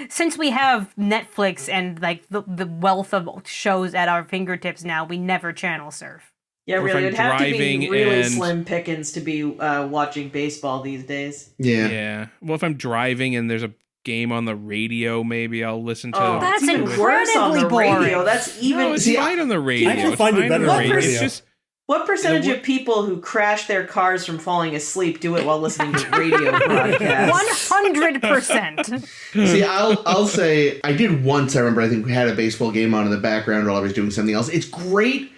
E: since we have Netflix and like the wealth of shows at our fingertips now. We never channel surf.
B: yeah,
A: or if
B: really,
A: I'm
B: it'd have to be
A: driving
B: really
A: and-
B: slim pickings to be watching baseball these days.
C: Yeah.
A: Yeah. Well, if I'm driving and there's a game on the radio. Maybe I'll listen to.
B: Oh,
E: That's
B: it's even worse on the
E: incredibly
B: radio.
E: boring.
B: That's even.
A: No, it's fine on the radio.
D: I actually
A: It's
D: find it
A: fine
D: better
A: on
D: on
A: the
D: radio.
A: It's just
B: What percentage
A: You know,
B: of people who crash their cars from falling asleep do it while listening to radio broadcasts?
E: 100%.
C: See, I'll say I did once. I remember. I think we had a baseball game on in the background while I was doing something else. It's great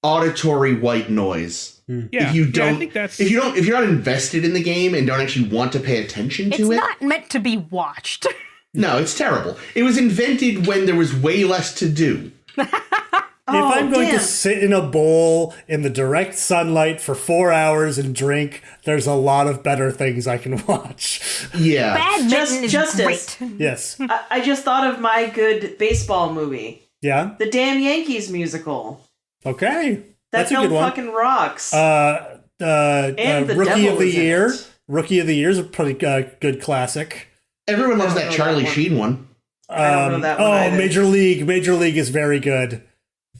C: auditory white noise.
A: yeah.
C: If you
A: yeah,
C: don't,
A: I think that's
C: if you're not invested in the game and don't actually want to pay attention
E: It's
C: to it,
E: not meant to be watched.
C: no, it's terrible. It was invented when there was way less to do.
D: If I'm going
B: damn.
D: to sit in a bowl in the direct sunlight for 4 hours and drink, there's a lot of better things I can watch.
C: Yeah,
E: Badminton is
B: Justice.
E: great.
D: Yes.
B: I just thought of my good baseball movie,
D: Yeah?
B: the Damn Yankees musical.
D: Okay.
B: That
D: That's a
B: film
D: good one.
B: fucking rocks.
D: And
B: the
D: Rookie
B: devil
D: of the
B: is in
D: Year.
B: it.
D: Rookie of the Year is a pretty good classic.
C: everyone loves
B: I don't
C: that
B: know
C: Charlie
B: that one.
C: Sheen one.
B: I don't know that one either.
D: Major League. Major League is very good.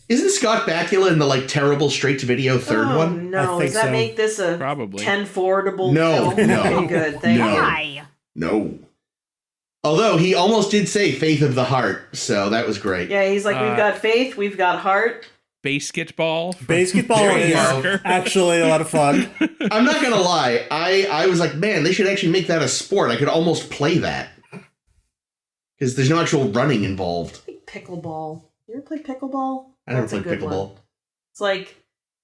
C: Isn't Scott Bakula in the terrible straight to video third
B: oh,
C: one?
B: no.
D: I think
B: Does that
D: so.
B: make this a
A: Probably.
B: 10-forwardable
C: No,
B: film?
C: no,
B: Okay, good. Thank
C: no.
B: you.
E: Why?
C: No. Although he almost did say "Faith of the Heart," so that was great.
B: Yeah, he's like, we've got faith, we've got heart.
A: basketball.
D: Basketball
C: There you
D: is
C: go.
D: actually a lot of fun.
C: I'm not gonna lie. I was like, man, they should actually make that a sport. I could almost play that because there's no actual running involved.
B: Like pickleball. You ever play pickleball?
C: I never
B: That's a
C: played
B: good
C: pickleball.
B: one. It's like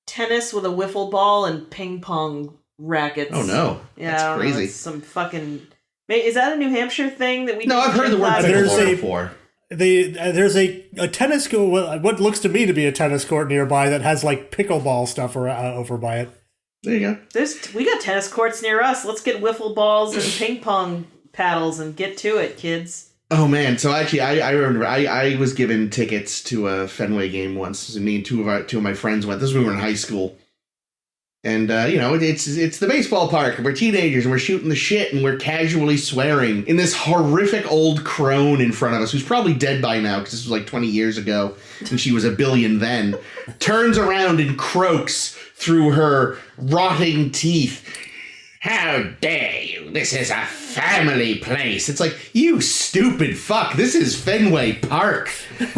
B: tennis with a wiffle ball and ping pong rackets.
C: Oh no,
B: Yeah,
C: that's
B: I don't know,
C: crazy.
B: it's some fucking. Is that a New Hampshire thing that we?
C: No,
B: do
C: I've heard the word
B: class?
D: There's
C: pickleball
D: a-
C: before.
D: There's a tennis court, what looks to me to be a tennis court nearby that has pickleball stuff over by it.
C: There you go.
B: We got tennis courts near us. Let's get wiffle balls and ping pong paddles and get to it, kids.
C: Oh man, so actually, I remember I was given tickets to a Fenway game once. Me and two of my friends went. This was when we were in high school, and it's the baseball park. And we're teenagers and we're shooting the shit and we're casually swearing. And this horrific old crone in front of us, who's probably dead by now because this was 20 years ago, and she was a billion then, turns around and croaks through her rotting teeth. How dare you? This is a family place. It's like, you stupid fuck. This is Fenway Park.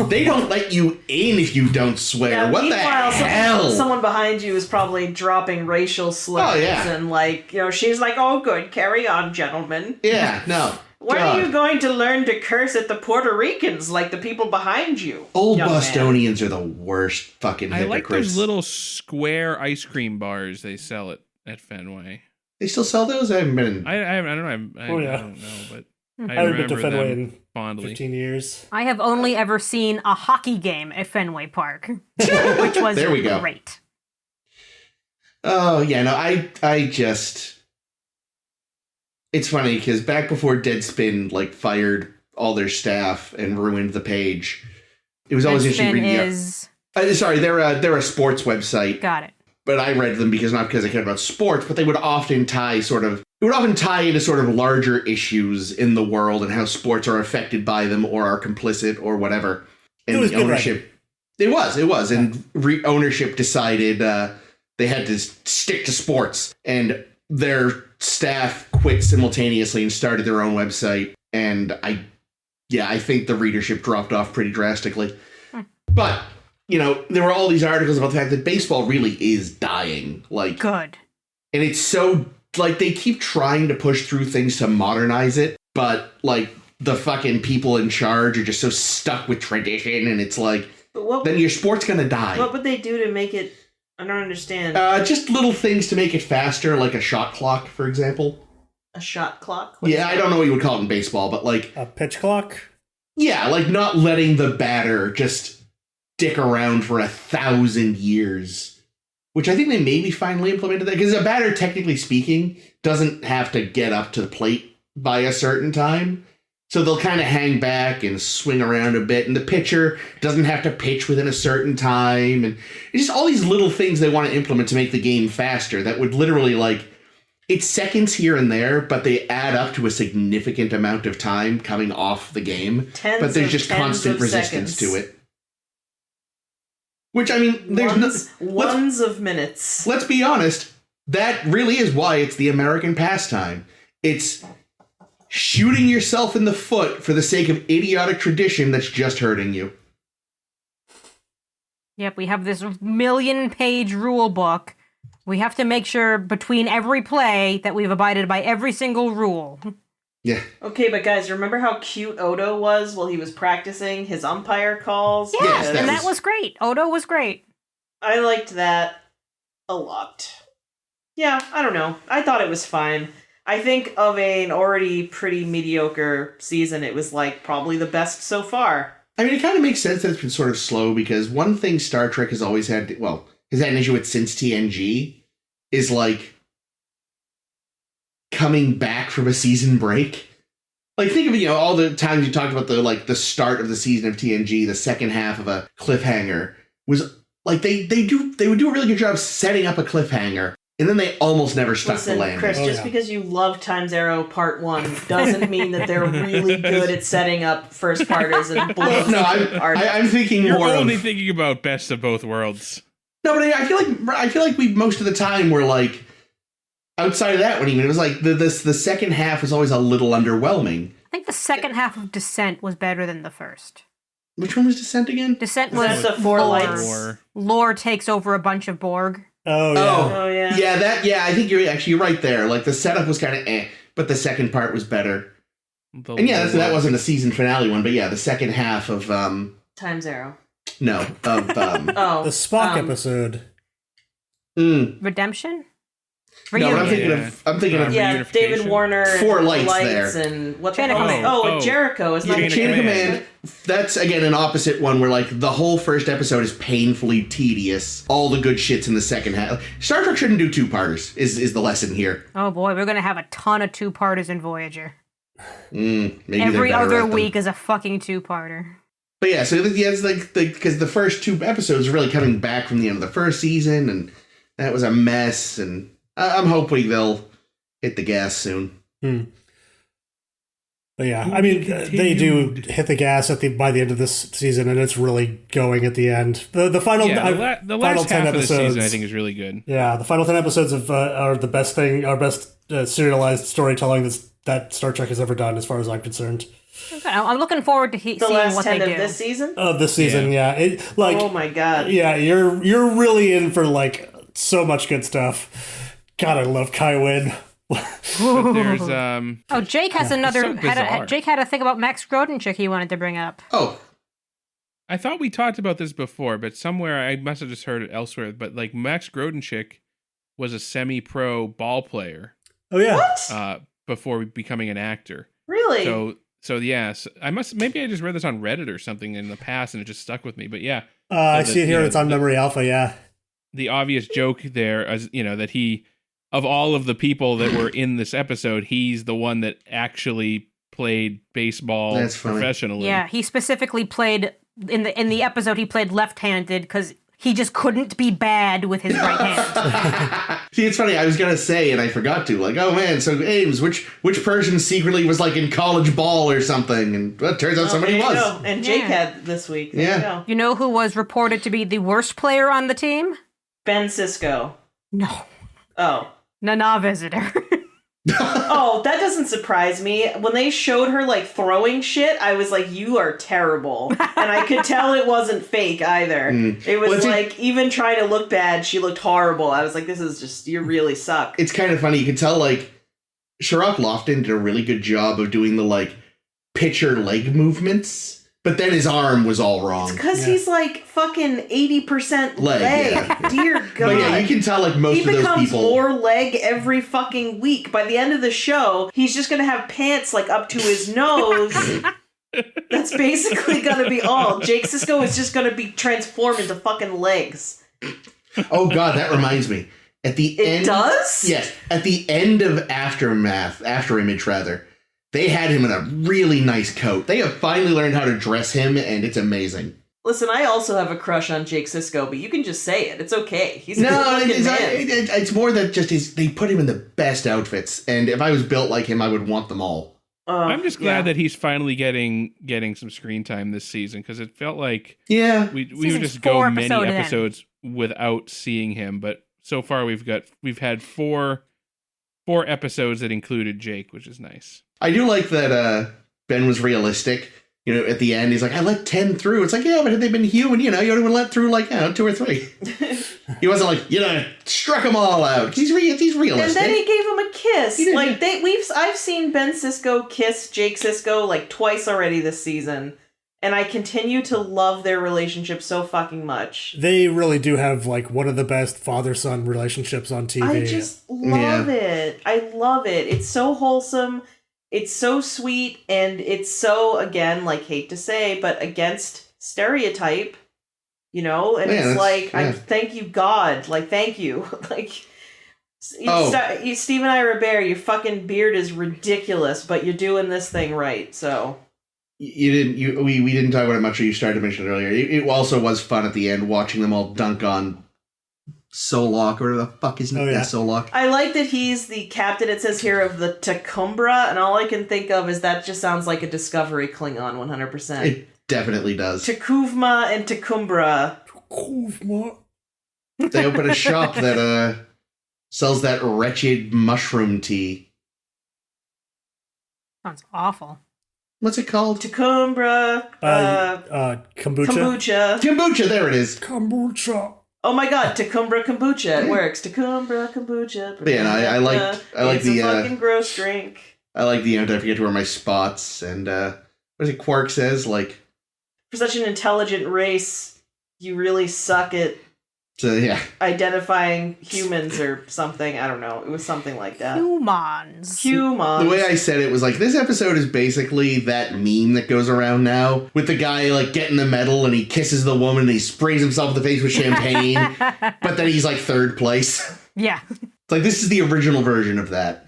C: They don't let you in if you don't swear.
B: Yeah,
C: What the
B: meanwhile,
C: hell?
B: Someone behind you is probably dropping racial slurs.
C: Oh, yeah.
B: And she's like, oh, good, carry on, gentlemen.
C: Yeah, no.
B: When
C: God.
B: are you going to learn to curse at the Puerto Ricans like the people behind you?
C: Old
B: young man?
C: Bostonians are the worst fucking
A: I
C: hypocrites.
A: like those little square ice cream bars they sell at Fenway.
C: They still sell those? I haven't been in.
A: I don't know.
D: Oh, yeah.
A: I don't know, but I
D: I haven't been to
A: remember
D: Fenway
A: them
D: in
A: fondly.
D: 15 years.
E: I have only ever seen a hockey game at Fenway Park, which was
C: There we go.
E: great.
C: Oh, yeah, no, I just... It's funny, because back before Deadspin, fired all their staff and ruined the page, it was always interesting
E: Deadspin
C: reading...
E: is...
C: Sorry, they're a sports website.
E: Got it.
C: But I read them not because I cared about sports, but they would often tie into sort of larger issues in the world and how sports are affected by them or are complicit or whatever. And
D: It was
C: the
D: good
C: ownership, it was, and ownership decided they had to stick to sports, and their staff quit simultaneously and started their own website. And I think the readership dropped off pretty drastically. But there were all these articles about the fact that baseball really is dying.
E: Good.
C: And it's so, they keep trying to push through things to modernize it, but, the fucking people in charge are just so stuck with tradition, and it's then your sport's gonna die.
B: What would they do to make it... I don't understand.
C: Just little things to make it faster, like a shot clock, for example.
B: A shot clock? What is
C: Yeah, I
B: that?
C: don't know what you would call it in baseball, but,
D: A pitch clock?
C: yeah, not letting the batter just stick around for 1,000 years, which I think they maybe finally implemented that, because a batter, technically speaking, doesn't have to get up to the plate by a certain time, so they'll kind of hang back and swing around a bit, and the pitcher doesn't have to pitch within a certain time, and it's just all these little things they want to implement to make the game faster that would literally, it's seconds here and there, but they add up to a significant amount of time coming off the game, but there's just constant resistance to it. Which, I mean, there's
B: ones of minutes.
C: Let's be honest, that really is why it's the American pastime. It's shooting yourself in the foot for the sake of idiotic tradition that's just hurting you.
E: Yep, we have this million-page rule book. We have to make sure between every play that we've abided by every single rule.
C: Yeah.
B: Okay, but guys, remember how cute Odo was while he was practicing his umpire calls?
E: Yeah,
C: Yes,
E: and
C: that
E: that was great. Odo was great.
B: I liked that a lot. Yeah, I don't know. I thought it was fine. I think of an already pretty mediocre season, it was like probably the best so far.
C: I mean, it kind of makes sense that it's been sort of slow because one thing Star Trek has always had, has had an issue with since TNG, is like coming back from a season break. Like, think of, all the times you talked about the start of the season of TNG, the second half of a cliffhanger was like they would do a really good job setting up a cliffhanger. And then they almost never stuck the landing.
B: Chris, just because you love Times Arrow Part 1 doesn't mean that they're really good at setting up first parters and blows.
C: No, I'm thinking
A: You're
C: more
A: only thinking about Best of Both Worlds.
C: No, but I feel like we most of the time were like outside of that one even it was like the second half was always a little underwhelming.
E: I think the second half of Descent was better than the first.
C: Which one was Descent again?
E: Descent was
B: the Four
E: Lore.
B: Lights.
E: Lore takes over a bunch of Borg.
D: Oh, yeah.
B: Oh, yeah.
C: Yeah, I think you're right there. Like the setup was kind of but the second part was better. And yeah, that wasn't a season finale one, but yeah, the second half of
B: Times Arrow.
C: No, of
B: Oh,
D: The Spock episode.
E: Redemption?
C: No, but
E: Reunion.
C: I'm thinking of
B: yeah, David Warner.
C: Four
B: and
C: Lights
B: Lights
C: there.
B: And what
E: Chain
B: the
E: of
B: hell?
E: Command.
B: And Jericho. It's not
C: Chain of Command. That's again an opposite one where like the whole first episode is painfully tedious. All the good shit's in the second half. Star Trek shouldn't do two-parters. Is the lesson here?
E: Oh boy, we're gonna have a ton of two-parters in Voyager.
C: Maybe
E: Every
C: they're better
E: other
C: at them.
E: week is a fucking two-parter.
C: But yeah, so it's like because the first two episodes are really coming back from the end of the first season, and that was a mess. And I'm hoping they'll hit the gas soon.
D: But yeah, I mean, they do hit the gas by the end of this season, and it's really going at the end. The final,
A: the last
D: final 10
A: half
D: episodes,
A: of the season I think is really good.
D: Yeah, the final 10 episodes are the best thing, our best serialized storytelling that Star Trek has ever done, as far as I'm concerned.
E: Okay, I'm looking forward to seeing
B: last
E: what
B: 10
E: they
B: of
E: do.
B: this season?
D: Of this season, yeah.
B: Oh my god.
D: Yeah, you're really in for like so much good stuff. God, I love Kai Wynn.
A: But there's
E: Jake has another.
A: so bizarre.
E: Jake had a thing about Max Grodenchik he wanted to bring up.
C: Oh,
A: I thought we talked about this before, but somewhere I must have just heard it elsewhere. But like Max Grodenchik was a semi-pro ball player.
D: Oh yeah.
B: What?
A: Before becoming an actor.
B: Really?
A: So yes, maybe I just read this on Reddit or something in the past and it just stuck with me. But yeah,
D: I see it here. It's on Memory Alpha. Yeah.
A: The obvious joke there, as that he, of all of the people that were in this episode, he's the one that actually played baseball
C: That's funny.
A: professionally.
E: Yeah, he specifically played in the episode. He played left-handed because he just couldn't be bad with his right hand.
C: See, it's funny. I was gonna say, and I forgot to. Like, oh man, so Ames, which person secretly was like in college ball or something? And well, it turns out somebody
B: there you
C: was.
B: go. And Jake
E: Yeah.
B: had this week. There
C: Yeah.
B: you go.
E: You know who was reported to be the worst player on the team?
B: Ben Sisko.
E: No,
B: Oh.
E: Nana Visitor.
B: Oh, that doesn't surprise me. When they showed her like throwing shit, I was like, "You are terrible," and I could tell it wasn't fake either. It was
C: Well,
B: like even trying to look bad, she looked horrible. I was like, "This is just you really suck."
C: It's kind of funny. You can tell like Sherlock Lofton did a really good job of doing the like pitcher leg movements, but then his arm was all wrong.
B: Because he's like fucking 80% leg.
C: Leg, yeah.
B: Dear God.
C: But yeah, you can tell like most
B: He
C: of those
B: becomes
C: people.
B: more leg every fucking week. By the end of the show, he's just gonna have pants like up to his nose. That's basically gonna be all. Jake Sisko is just gonna be transformed into fucking legs.
C: Oh God, that reminds me. At the end,
B: Does?
C: yes, at the end of Afterimage rather, they had him in a really nice coat. They have finally learned how to dress him, and it's amazing.
B: Listen, I also have a crush on Jake Sisko, but you can just say it. It's okay. He's a
C: No,
B: good-looking man.
C: it's more that just they put him in the best outfits, and if I was built like him, I would want them all.
A: I'm just glad that he's finally getting some screen time this season because it felt like
C: Yeah,
A: we would
E: Season's
A: just go
E: 4
A: many
E: episode in.
A: episodes without seeing him, but so far we've had 4 4 episodes that included Jake, which is nice.
C: I do like that Ben was realistic. You know, at the end, he's like, I let 10 through. It's like, yeah, but had they been human, you would have let through, like, 2 or 3. He wasn't like, struck them all out. He's realistic.
B: And then he gave him a kiss. Like, I've seen Ben Sisko kiss Jake Sisko, like, twice already this season. And I continue to love their relationship so fucking much.
D: They really do have, like, one of the best father-son relationships on TV.
B: I just love it. I love it. It's so wholesome. It's so sweet, and it's so, again, like, hate to say, but against stereotype, and it's like, thank you, God. Like, thank you. Like, Stephen I. Robert, your fucking beard is ridiculous, but you're doing this thing right, so...
C: We didn't talk about it much, or you started to mention it earlier. It also was fun at the end, watching them all dunk on Solok, or whatever the fuck his name is. Solok.
B: I like that he's the captain, it says here, of the Takumbra, and all I can think of is that just sounds like a Discovery Klingon, 100%.
C: It definitely does.
B: Takuvma and Takumbra.
D: Takuvma.
C: They open a shop that sells that wretched mushroom tea.
E: Sounds awful.
C: What's it called?
B: Takumbra.
D: Kombucha.
C: Kombucha, there it is.
D: Kombucha.
B: Oh my god, Takumbra kombucha. It works. Takumbra kombucha.
C: Yeah, and I like
B: it's
C: the
B: a fucking gross drink.
C: I like the don't forget to wear my spots, and what is it Quark says, like,
B: for such an intelligent race, you really suck at identifying humans or something. I don't know. It was something like that.
E: Humans.
C: The way I said it was like, this episode is basically that meme that goes around now with the guy like getting the medal and he kisses the woman and he sprays himself in the face with champagne, but then he's like 3rd place.
E: Yeah.
C: It's like, this is the original version of that.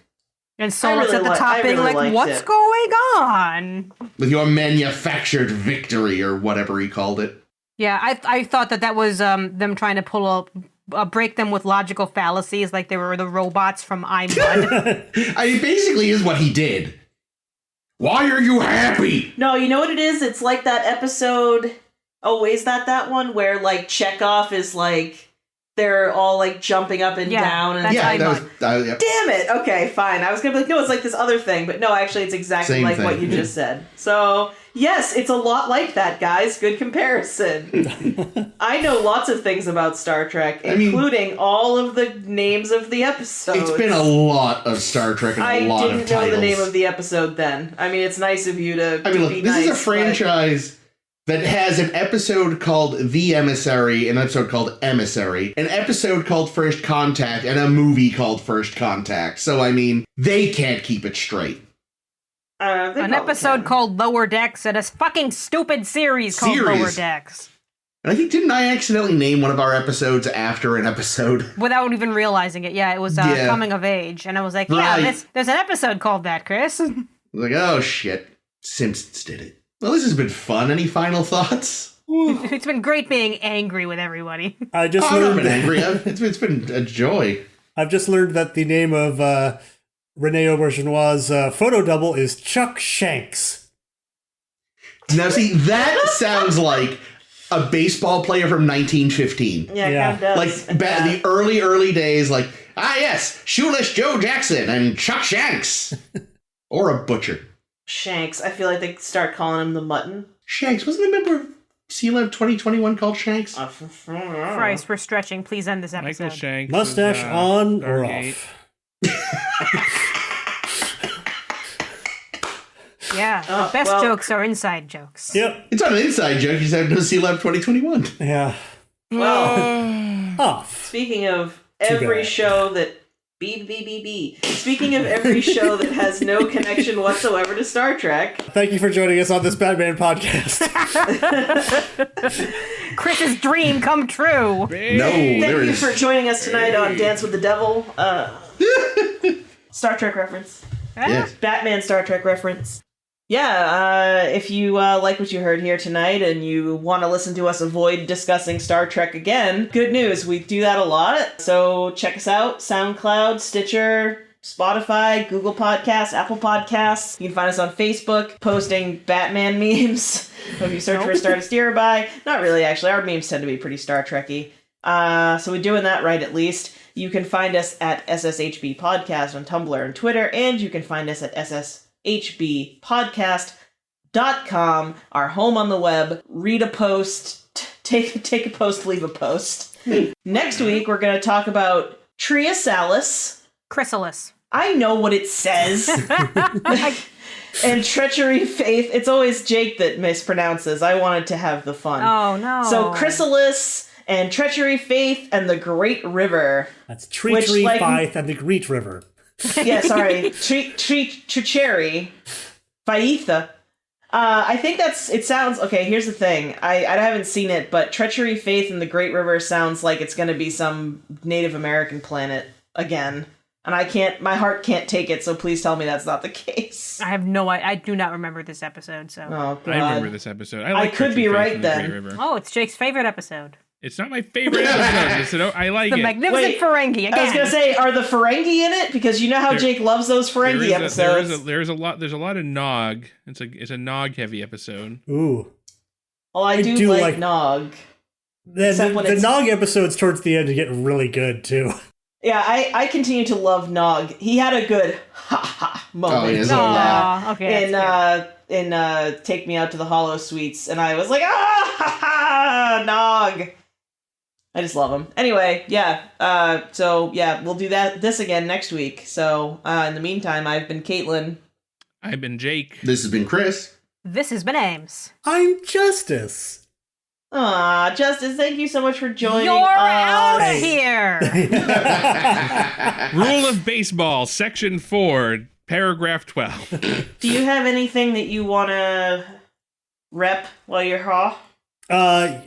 E: And Solok's at the top being like, what's going on?
C: With your manufactured victory, or whatever he called it.
E: Yeah, I thought that was them trying to pull break them with logical fallacies, like they were the robots from I'm Bud.
C: Basically is what he did. Why are you happy?
B: No, you know what it is? It's like that episode. Oh, is that one where like Chekhov is like they're all like jumping up and down and
C: Damn
B: it. Okay, fine. I was gonna be like, no, it's like this other thing, but no, actually, it's exactly
C: Same
B: like
C: thing.
B: what you just said. So yes, it's a lot like that, guys. Good comparison. I know lots of things about Star Trek, including all of the names of the episodes.
C: It's been a lot of Star Trek and a lot of titles.
B: I didn't know the name of the episode then. I mean, it's nice of you to be
C: this
B: nice,
C: is a franchise that has an episode called The Emissary, an episode called Emissary, an episode called First Contact, and a movie called First Contact. So, I mean, they can't keep it straight.
E: An episode called Lower Decks and a fucking stupid series called Lower Decks.
C: And I think, didn't I accidentally name one of our episodes after an episode?
E: Without even realizing it. Yeah, it was Coming of Age. And I was like, there's an episode called that, Chris.
C: I was like, oh shit, Simpsons did it. Well, this has been fun. Any final thoughts?
E: It's been great being angry with everybody.
C: I've been angry. It's been a joy.
D: I've just learned that the name of Rene Aubergenois' photo double is Chuck Shanks.
C: Now, see, that sounds like a baseball player from 1915.
B: Yeah, it kind of does.
C: Like the early days, like, yes, Shoeless Joe Jackson and Chuck Shanks. Or a butcher.
B: Shanks. I feel like they start calling him the Mutton.
C: Shanks. Wasn't a member of C-Lab 2021 called Shanks?
E: Christ, we're stretching. Please end this episode.
A: Michael Shanks.
D: Mustache
A: is,
D: on
A: Stargate.
D: or off?
E: Yeah, the best jokes are inside jokes.
D: Yep.
C: It's not an inside joke. You just have no C-Lab 2021.
D: Yeah.
B: Well,
D: Off.
B: Speaking of every show that... Speaking of every show that has no connection whatsoever to Star Trek.
D: Thank you for joining us on this Batman podcast.
E: Chris's dream come true.
B: Thank you for joining us tonight on Dance with the Devil. Star Trek reference.
C: Yes.
B: Batman Star Trek reference. Yeah, if you like what you heard here tonight and you want to listen to us avoid discussing Star Trek again, good news, we do that a lot. So check us out, SoundCloud, Stitcher, Spotify, Google Podcasts, Apple Podcasts. You can find us on Facebook, posting Batman memes. If you search for Star to Steer By. Not really, actually. Our memes tend to be pretty Star Trek-y. So we're doing that right, at least. You can find us at SSHB Podcast on Tumblr and Twitter, and you can find us at sshbpodcast.com, our home on the web. Read a post, take a post, leave a post. Next week, we're going to talk about Triasalis.
E: Chrysalis.
B: I know what it says. And Treachery, Faith. It's always Jake that mispronounces. I wanted to have the fun.
E: Oh, no.
B: So Chrysalis and Treachery, Faith, and the Great River.
D: That's Treachery, Faith, and the Great River.
B: Yeah, sorry. Treachery, Faith. I think it sounds, okay, here's the thing. I haven't seen it, but Treachery, Faith, and the Great River sounds like it's going to be some Native American planet again. And my heart can't take it, so please tell me that's not the case.
E: I do not remember this episode, so.
B: Oh, God.
A: I remember this episode.
B: I could be right then.
E: Oh, it's Jake's favorite episode.
A: It's not my favorite episode. I like
E: the
A: it.
E: Magnificent Ferengi, again.
B: I was going to say, are the Ferengi in it? Because you know how Jake loves those Ferengi episodes.
A: There's a lot of Nog. It's a Nog heavy episode.
D: Ooh.
B: Well, I do like Nog.
D: The Nog episodes towards the end get really good, too.
B: Yeah, I continue to love Nog. He had a good ha-ha moment.
C: Oh, yes.
B: In Take Me Out to the Holosuites, and I was like, ha-ha, Nog. I just love him. Anyway, yeah. So, yeah, we'll do this again next week. So, in the meantime, I've been Caitlin.
A: I've been Jake.
C: This has been Chris.
E: This has been Ames.
D: I'm Justice.
B: Aw, Justice, thank you so much for joining
E: You're out of
B: us.
E: here!
A: Rule of Baseball, Section 4, Paragraph 12.
B: Do you have anything that you want to rep while you're raw?
D: I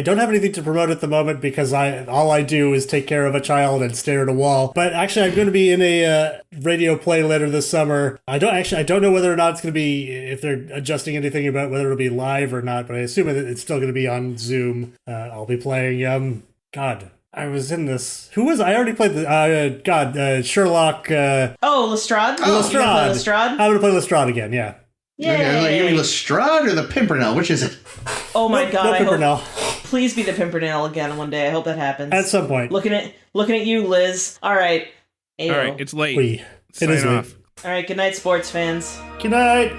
D: don't have anything to promote at the moment because all I do is take care of a child and stare at a wall. But actually, I'm going to be in a radio play later this summer. I don't know whether or not it's going to be, if they're adjusting anything about whether it'll be live or not, but I assume it's still going to be on Zoom. I'll be playing, I was in this. Who was I already played Sherlock.
B: Lestrade? Lestrade?
D: I'm going to play Lestrade again, yeah.
B: Yay.
C: You mean Lestrade or the Pimpernel? Which is it?
B: Oh my God!
D: No Pimpernel.
B: Please be the Pimpernel again one day. I hope that happens
D: at some point.
B: Looking at you, Liz. All right.
A: Ayo. All right, it's late.
D: It is
A: Sign
D: late.
A: off.
B: All right. Good night, sports fans.
D: Good night.